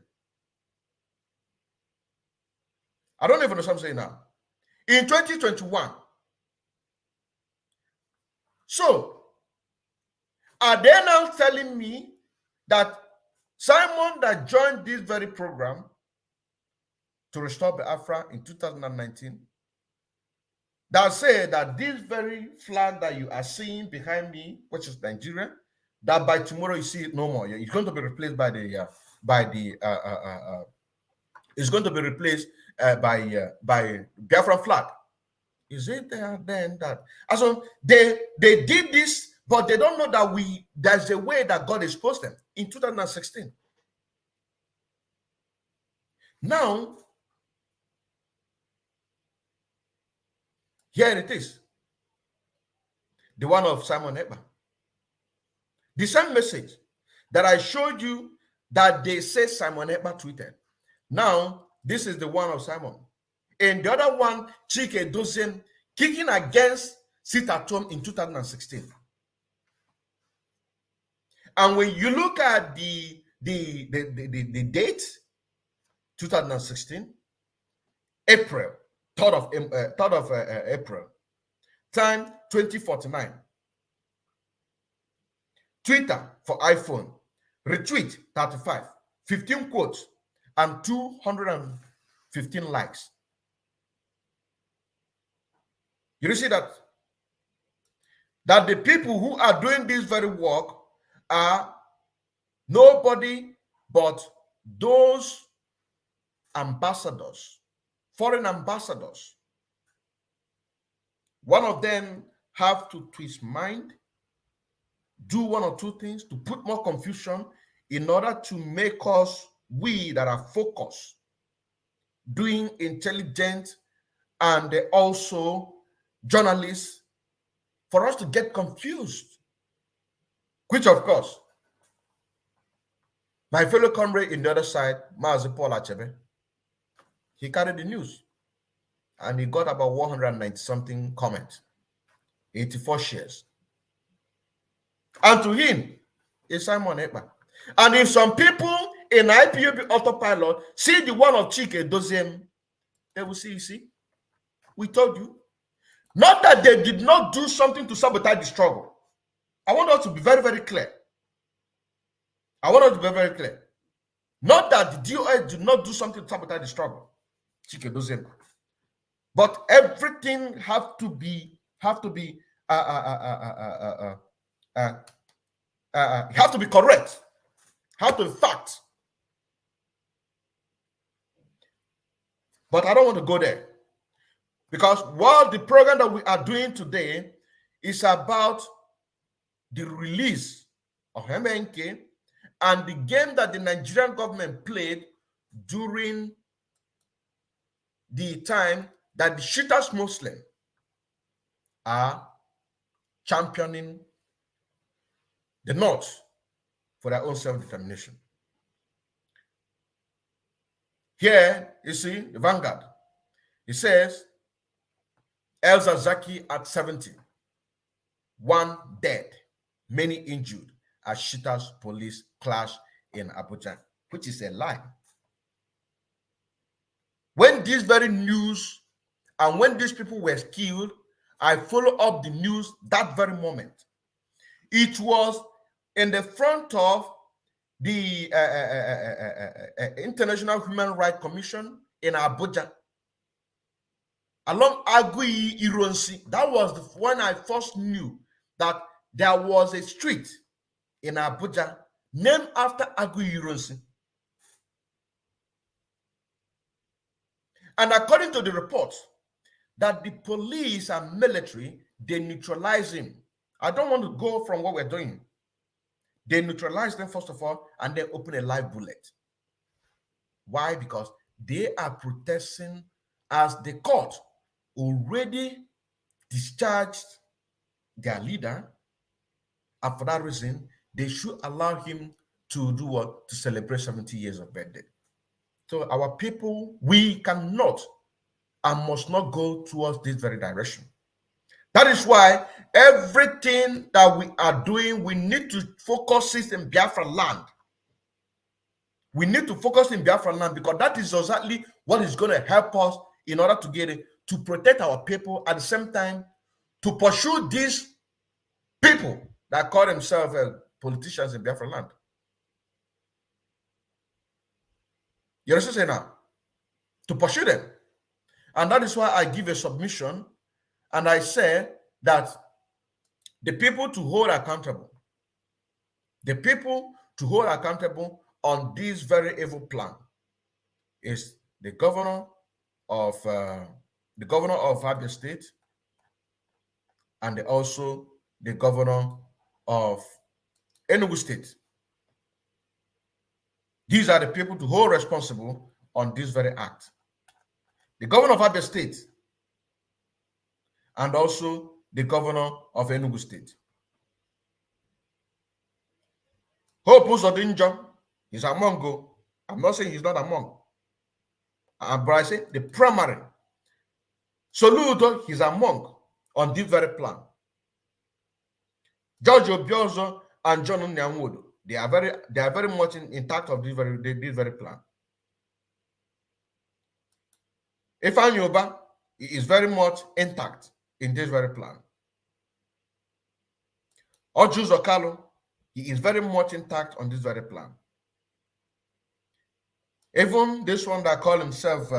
I don't even know what I'm saying now. In 2021. So, are they now telling me that Simon that joined this very program to restore Biafra in 2019, that said that this very flag that you are seeing behind me, which is Nigeria, that by tomorrow you see it no more. It's going to be replaced by the it's going to be replaced by Biafran flag. Is it there then that also they did this, but they don't know that there's a way that God exposed them in 2016. Now, here it is. The one of Simon Ekpa. The same message that I showed you that they say Simon Ekpa tweeted. Now, this is the one of Simon. And the other one, Chike Dozien, kicking against sit at home in 2016. And when you look at the date, 2016, April, 3rd of April, time 20:49. Twitter for iPhone, retweet 35, 15 quotes, and 215 likes. You see that? That the people who are doing this very work are nobody but those ambassadors, foreign ambassadors. One of them have to twist mind, do one or two things to put more confusion in order to make us, we that are focused, doing intelligent and also journalists, for us to get confused. Which, of course, my fellow comrade in the other side, Mazi Paul Achebe, he carried the news and he got about 190 something comments, 84 shares. And to him is Simon Ekpa. And if some people in IPOB autopilot see the one of Chike Dozien, they will see, you see, we told you. Not that they did not do something to sabotage the struggle. I want us to be very, very clear. I want us to be very, very clear. Not that the DOS did not do something to sabotage the struggle. Chike Dozien. But everything have to be correct. Have to be fact. But I don't want to go there. Because what the program that we are doing today is about the release of MNK and the game that the Nigerian government played during the time that the shittest Muslims are championing the North for their own self-determination. Here, you see, the Vanguard. It says, El Zazaki at 70, 1 dead, many injured as shooters police clash in Abuja, which is a lie. When this very news and when these people were killed, I follow up the news that very moment. It was in the front of the International Human Rights Commission in Abuja, along Agui Ironsi. That was when I first knew that there was a street in Abuja named after Agui Ironsi. And according to the report, that the police and military, they neutralize him. I don't want to go from what we're doing. They neutralize them first of all, and then open a live bullet. Why? Because they are protesting as the court already discharged their leader, and for that reason, they should allow him to do what? To celebrate 70 years of birthday. So our people, we cannot and must not go towards this very direction. That is why everything that we are doing, we need to focus it in Biafra land. We need to focus in Biafra land because that is exactly what is going to help us in order to get it, to protect our people, at the same time, to pursue these people that call themselves politicians in Biafra land. You understand now? To pursue them. And that is why I give a submission and I say that the people to hold accountable, on this very evil plan is the governor of Abia State and also the governor of Enugu State. These are the people to hold responsible on this very act. The governor of Abia State and also the governor of Enugu State. Hope Uzodinjo is among. I'm not saying he's not among. But I say the primary. Soludo, he's among on this very plan. George Obiozo and John Nyanwodo, they are very much intact of this very plan. Ifanyoba is very much intact in this very plan. Ojus Okalo, he is very much intact on this very plan. Even this one that call himself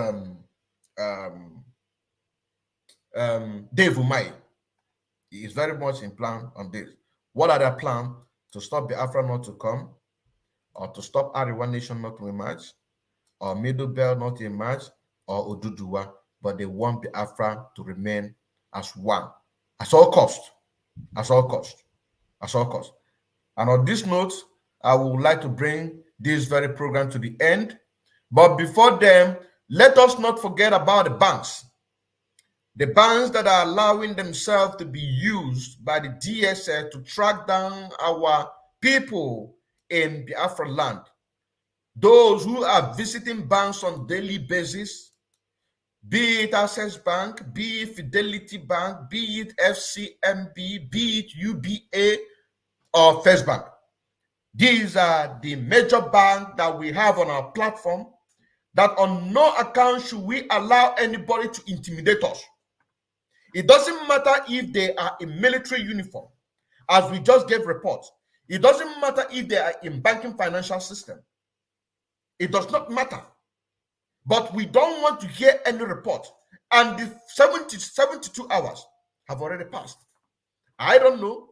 Dave Umai, he is very much in plan on this. What are their plans? To stop Biafra not to come, or to stop Ariwa Nation not to emerge, or Middle Belt not to emerge, or Oduduwa, but they want Biafra to remain as one, at all cost, at all cost, at all cost. And on this note, I would like to bring this very program to the end. But before then, let us not forget about the banks. The banks that are allowing themselves to be used by the DSS to track down our people in Biafra land. Those who are visiting banks on daily basis, be it Access Bank, be it Fidelity Bank, be it FCMB, be it UBA or First Bank. These are the major banks that we have on our platform, that on no account should we allow anybody to intimidate us. It doesn't matter if they are in military uniform, as we just gave reports. It doesn't matter if they are in banking financial system. It does not matter. But we don't want to hear any report. And the 72 hours have already passed. I don't know.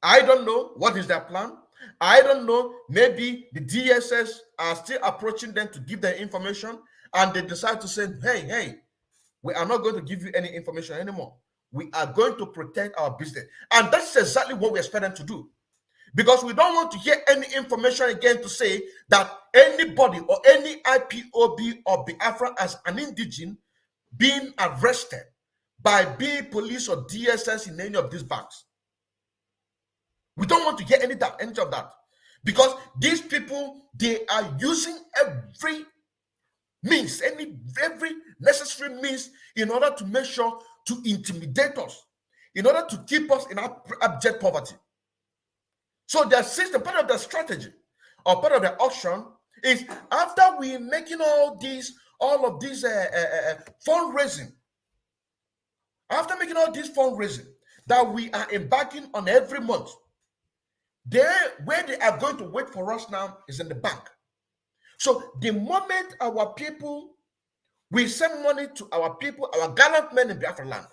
I don't know what is their plan. I don't know. Maybe the DSS are still approaching them to give them information, and they decide to say, hey, we are not going to give you any information anymore. We are going to protect our business. And that's exactly what we expect them to do. Because we don't want to hear any information again to say that anybody or any IPOB or Biafra as an indigene being arrested by B police or DSS in any of these banks. We don't want to hear any of that. Because these people, they are using every means, every necessary means in order to make sure to intimidate us, in order to keep us in abject poverty. So their system, part of their strategy, or part of their auction is after we making all of these fundraising, after making all this fundraising that we are embarking on every month, where they are going to wait for us now is in the bank. So the moment our people, we send money to our people, our gallant men in Biafra land,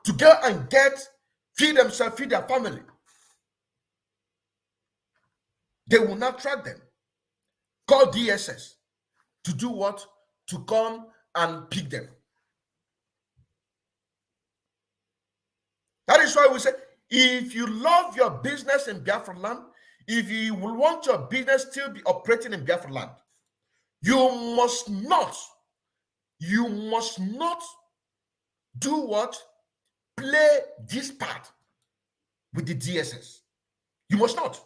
to go and feed themselves, feed their family, they will not track them. Call DSS to do what? To come and pick them. That is why we say, if you love your business in Biafra land, if you will want your business still be operating in Biafra land, you must not do what? Play this part with the DSS. You must not.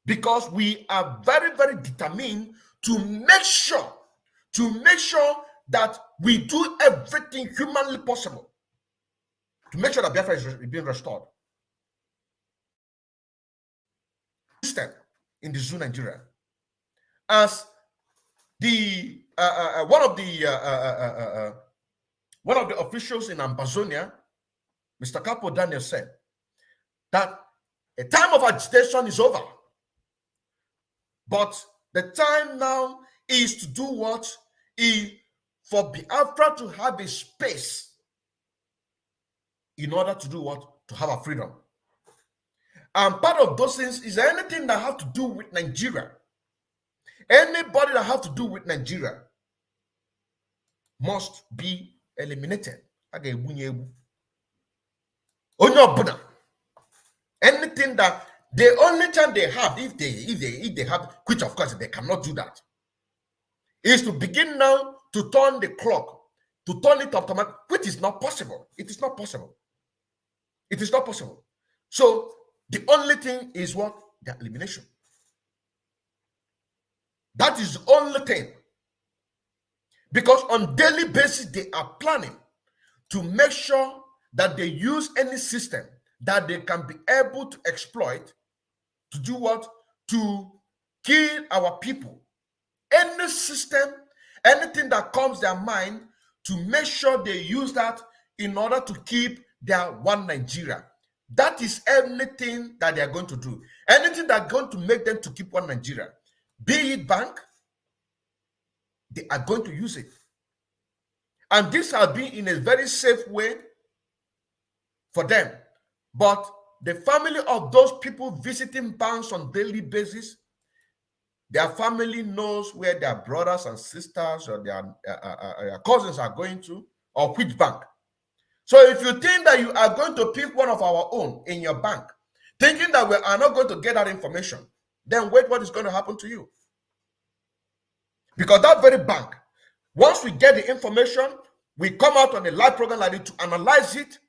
Because we are very, very determined to make sure that we do everything humanly possible to make sure that Biafra is being restored. Step in the zoo, Nigeria, as the one of the officials in Ambazonia, Mr. Capo Daniel, said that a time of agitation is over, but the time now is to do what? Is for Biafra to have a space in order to do what? To have a freedom. And part of those things is anything that have to do with Nigeria. Anybody that have to do with Nigeria must be eliminated. Anything that the only time they have, if they have, which of course they cannot do that, is to begin now to turn the clock, to turn it automatic, which is not possible. It is not possible. It is not possible. So the only thing is what? The elimination. That is the only thing. Because on daily basis, they are planning to make sure that they use any system that they can be able to exploit to do what? To kill our people. Any system, anything that comes their mind, to make sure they use that in order to keep their one Nigeria. That is anything that they are going to do. Anything that's going to make them to keep one Nigeria. Be it bank, they are going to use it. And this has been in a very safe way for them. But the family of those people visiting banks on daily basis, their family knows where their brothers and sisters or their cousins are going to, or which bank. So if you think that you are going to pick one of our own in your bank, thinking that we are not going to get that information, then wait, what is going to happen to you? Because that very bank, once we get the information, we come out on a live program like this to analyze it,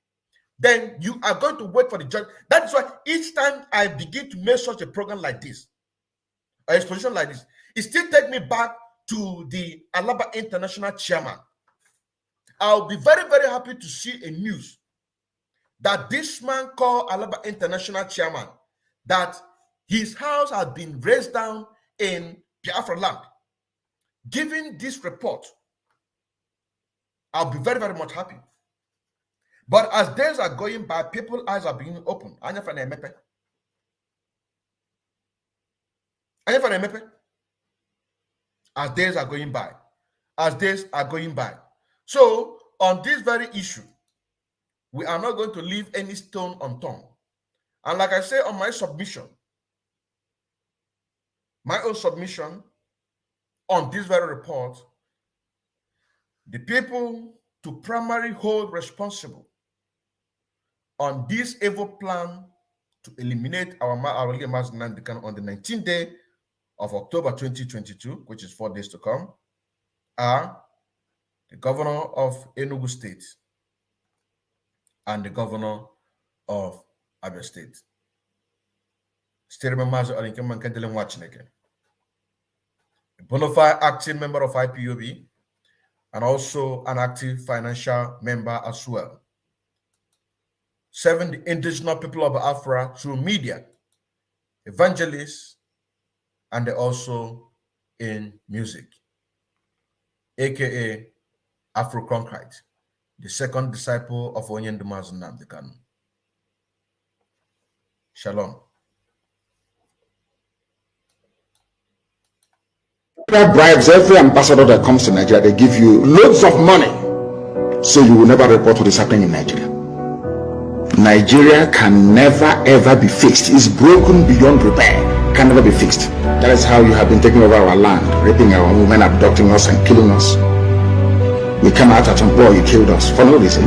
then you are going to wait for the judge. That is why each time I begin to make such a program like this, an exposition like this, it still takes me back to the Alaba International chairman. I'll be very, very happy to see a news that this man called Alaba International chairman, that his house has been raised down in Biafra land. Given this report, I'll be very, very much happy. But as days are going by, people's eyes are being opened. As days are going by. As days are going by. So, on this very issue, we are not going to leave any stone unturned. And like I say on my submission, my own submission on this very report, the people to primarily hold responsible on this evil plan to eliminate our leader on the 19th day of October 2022, which is 4 days to come, are the governor of Enugu State and the governor of Abia State. Still remembers Odinkemma Nkemdilim Nwachineke, a bona fide active member of IPOB, and also an active financial member as well. Serving the indigenous people of Biafra through media, evangelists, and also in music, aka Afro-Concrete, the second disciple of Odinkemma Nnamdi Kanu. Shalom. Bribes every ambassador that comes to Nigeria. They give you loads of money, so you will never report what is happening in Nigeria. Nigeria can never ever be fixed. It's broken beyond repair. Can never be fixed. That is how you have been taking over our land, raping our women, abducting us, and killing us. We came out at some point, you killed us for no reason.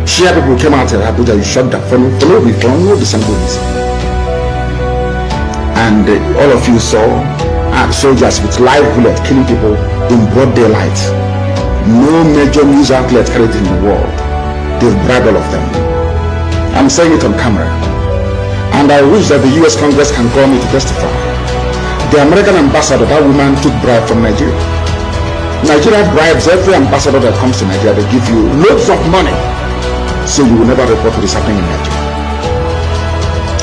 Shia people came out at Abuja, you shot them for no simple reason. And all of you saw soldiers with live bullets killing people in broad daylight. No major news outlet carried in the world. They've bribed all of them. I'm saying it on camera. And I wish that the US Congress can call me to testify. The American ambassador, that woman took bribe from Nigeria. Nigeria bribes every ambassador that comes to Nigeria. They give you loads of money, so you will never report what is happening in Nigeria.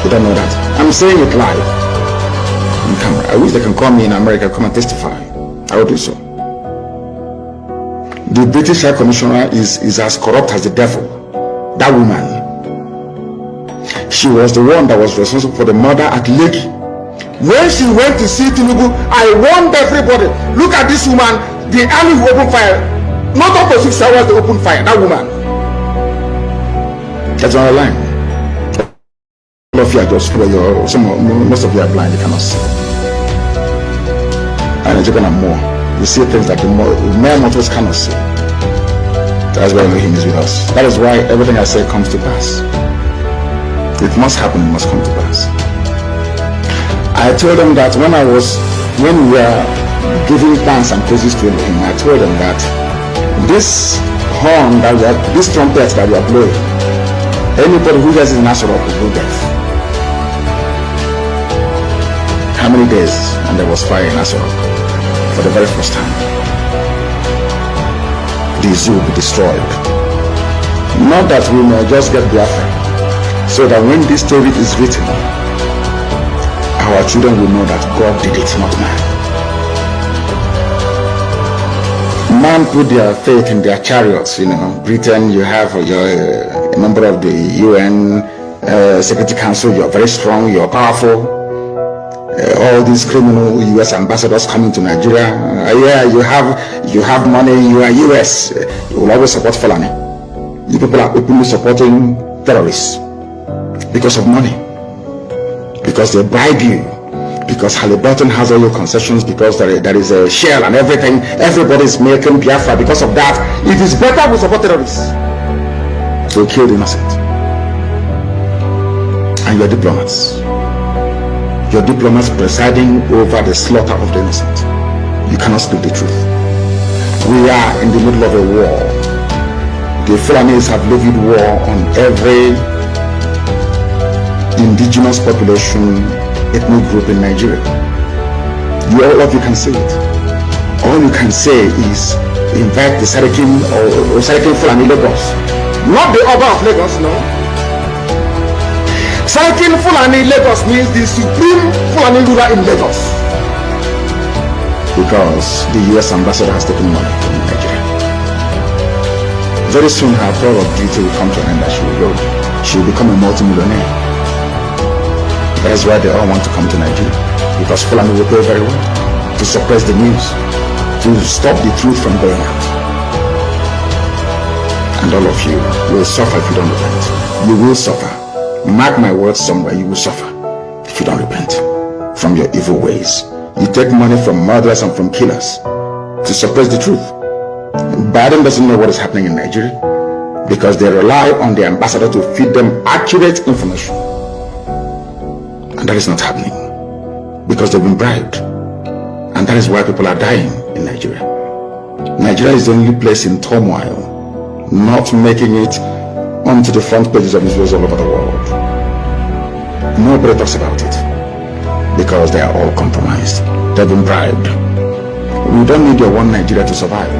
You don't know that. I'm saying it live on camera. I wish they can call me in America, come and testify. I will do so. The British High Commissioner is as corrupt as the devil. That woman. She was the one that was responsible for the murder at Lekki. When she went to see Tinubu, I warned everybody, look at this woman, the army will open fire. Not up to 6 hours they open fire, that woman. That's on the line. All of you are just, most of you are blind, you cannot see. And it's even more. You see things that the mere mortals cannot see. That's why Elohim is with us. That is why everything I say comes to pass. It must happen, it must come to pass. I told them that when we were giving thanks and praises to Elohim, I told them that this horn this trumpet that we are blowing, anybody who hears it in Nazareth will go deaf. How many days? And there was fire in Nazareth for the very first time. The zoo will be destroyed. Not that we may just get Biafra, so that when this story is written, our children will know that God did it, not man. Man put their faith in their chariots. Britain, you have you're a member of the UN Security Council, you're very strong, you're powerful. All these criminal US ambassadors coming to Nigeria, yeah, you have money, you are US, you will always support Fulani. You people are openly supporting terrorists because of money, because they bribe you, because Halliburton has all your concessions, because there is a shell and everything. Everybody's making Biafra because of that. It is better we support terrorists to kill the innocent. And your diplomats. Your diplomats presiding over the slaughter of the innocent. You cannot speak the truth. We are in the middle of a war. The Fulanis have levied war on every indigenous population, ethnic group in Nigeria. All of you can say it. All you can say is invite the Sarakin or Sarakin Fulani Lagos. Not the Oba of Lagos, no. Sarakin Fulani Lagos means the supreme Fulani ruler in Lagos. Because the US ambassador has taken money from Nigeria. Very soon her tour of duty will come to an end and she will become a multi-millionaire. That is why they all want to come to Nigeria. Because Fulani will pay very well to suppress the news, to stop the truth from going out. And all of you will suffer if you don't repent. You will suffer. Mark my words somewhere, you will suffer if you don't repent from your evil ways. You take money from murderers and from killers to suppress the truth. Biden doesn't know what is happening in Nigeria because they rely on the ambassador to feed them accurate information. And that is not happening because they've been bribed. And that is why people are dying in Nigeria. Nigeria is the only place in turmoil, not making it onto the front pages of newspapers all over the world. Nobody talks about it because they are all compromised. They've been bribed. We don't need your one Nigeria to survive.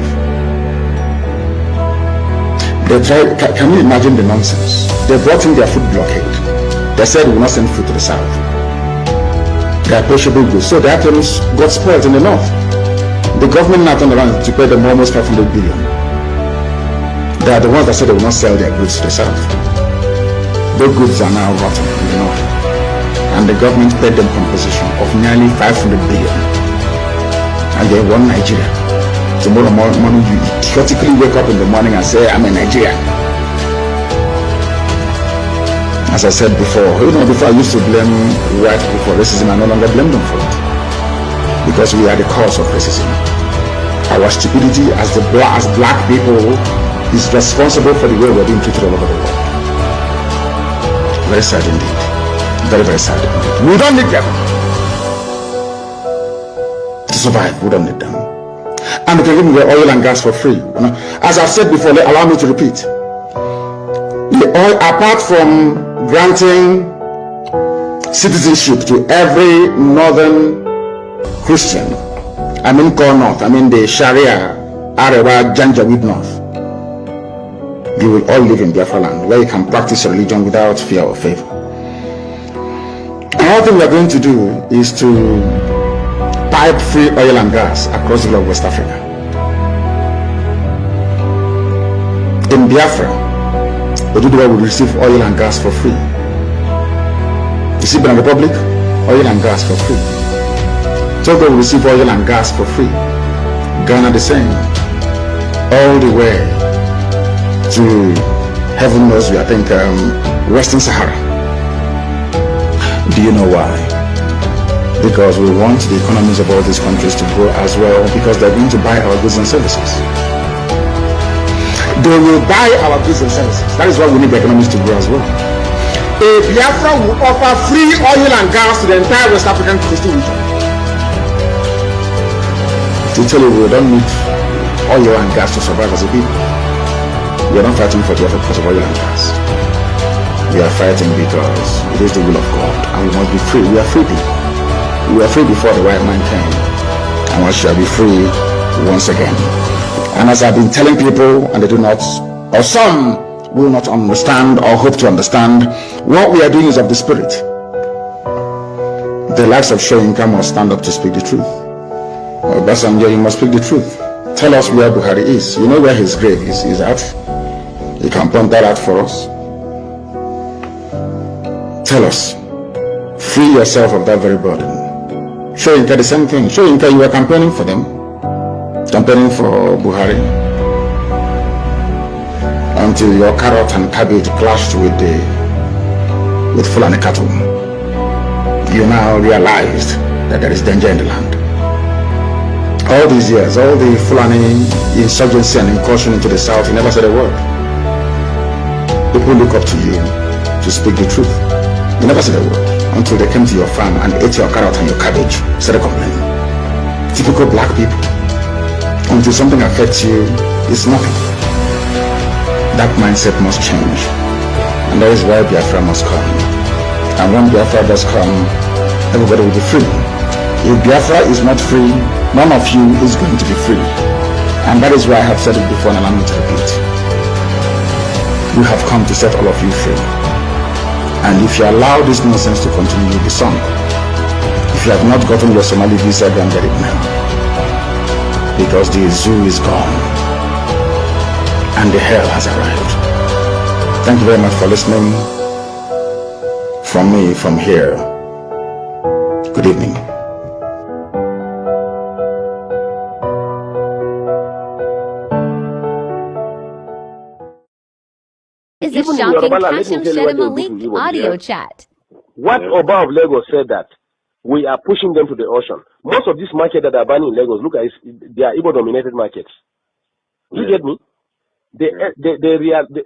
They try, can you imagine the nonsense? They brought in their food blockade. They said we will not send food to the south. They are perishable goods. So the items got spoiled in the north. The government now turned around to pay them almost 500 billion. They are the ones that said they will not sell their goods to the south. Those goods are now rotten in the north. And the government paid them compensation of nearly 500 billion. And they won Nigeria. Tomorrow morning you idiotically wake up in the morning and say, I'm a Nigerian. As I said before, before I used to blame white people for racism, I no longer blame them for it. Because we are the cause of racism. Our stupidity as black people is responsible for the way we're being treated all over the world. Very sad indeed. Very, very sad indeed. We don't need them to survive. We don't need them. And we can give them the oil and gas for free. As I've said before, allow me to repeat. The oil, apart from granting citizenship to every northern Christian, I mean Core North, I mean the Sharia, Arewa, Janjaweed North, you will all live in Biafra land where you can practice your religion without fear or favor. Another thing we are going to do is to pipe free oil and gas across the whole of West Africa. In Biafra, Oduduwa will receive oil and gas for free. You see, Benin Republic, oil and gas for free. Togo will receive oil and gas for free. Ghana the same. All the way to heaven knows, I think, Western Sahara. Do you know why? Because we want the economies of all these countries to grow as well, because they're going to buy our goods and services. They will buy our goods and services. That is why we need the economies to grow as well. If Biafra will offer free oil and gas to the entire West African coastal region, to tell you we don't need oil and gas to survive as a people. We are not fighting for Biafra because of oil and gas. We are fighting because it is the will of God, and we must be free. We are free people. We were free before the white man came, and we shall be free once again. And as I've been telling people, and they do not, or some will not understand or hope to understand, what we are doing is of the spirit. The likes of Odinkemma must stand up to speak the truth. Basanjo, you must speak the truth. Tell us where Buhari is. You know where his grave is at? You can point that out for us. Tell us. Free yourself of that very burden. Odinkemma the same thing. Odinkemma, you were campaigning for them. Campaigning for Buhari. Until your carrot and cabbage clashed with Fulani cattle. You now realized that there is danger in the land. All these years, all the Fulani insurgency and incursion into the south, you never said a word. People look up to you to speak the truth. You never said a word until they came to your farm and ate your carrot and your cabbage. Started complaining. Typical black people. Until something affects you, it's nothing. That mindset must change. And that is why Biafra must come. And when Biafra does come, everybody will be free. If Biafra is not free, none of you is going to be free. And that is why I have said it before and allow me to repeat. We have come to set all of you free. And if you allow this nonsense to continue, you'll be sunk. If you have not gotten your Somali visa, go and get it now. Because the zoo is gone. And the hell has arrived. Thank you very much for listening. From me, from here. Good evening. Is a shocking Kashim Shettima audio chat. What Oba of Lagos said that we are pushing them to the ocean. Most of these markets that are banning in Lagos, look at it, they are Igbo-dominated markets. You get me?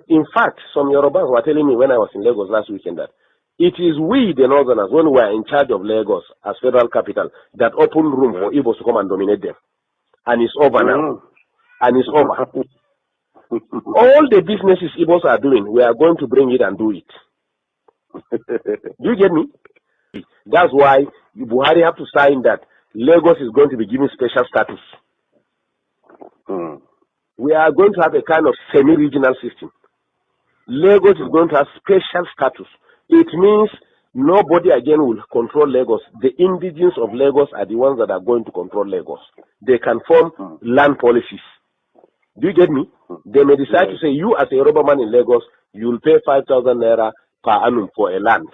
In fact, some Yorubas were telling me when I was in Lagos last weekend that it is we, the Northerners, when we are in charge of Lagos as federal capital, that open room for Igbos to come and dominate them. And it's over now. And it's over. All the businesses Igbos are doing, we are going to bring it and do it. Do you get me? That's why Buhari have to sign that Lagos is going to be given special status. We are going to have a kind of semi-regional system. Lagos is going to have special status. It means nobody again will control Lagos. The indigenes of Lagos are the ones that are going to control Lagos. They can form land policies. Do you get me? They may decide to say, you as a Yoruba man in Lagos, you will pay 5,000 naira per annum for a land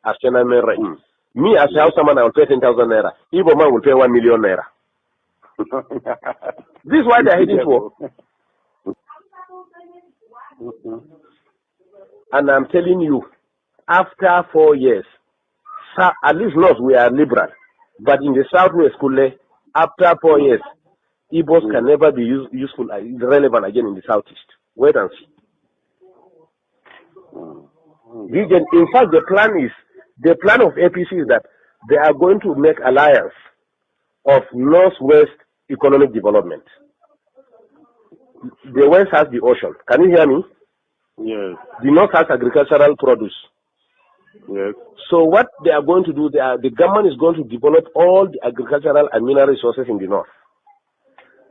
as tenant rent. Me as a Hausa man, I will pay 10,000 naira. Igbo man will pay 1 million naira. This is why they are heading for. And I'm telling you, after 4 years, at least not we are liberal, but in the Southwest, after 4 years, Igbos can never be useful, relevant again in the Southeast. Wait and see. In fact, the plan of APC is that they are going to make alliance of Northwest economic development. The West has the ocean. Can you hear me? Yes. The North has agricultural produce. Yes. So what they are going to do, the government is going to develop all the agricultural and mineral resources in the North.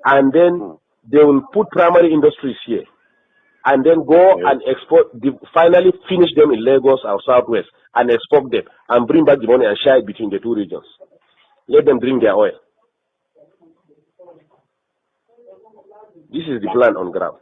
And then they will put primary industries here. And then go and export, finally finish them in Lagos or Southwest and export them and bring back the money and share it between the two regions. Let them drink their oil. This is the plan on ground.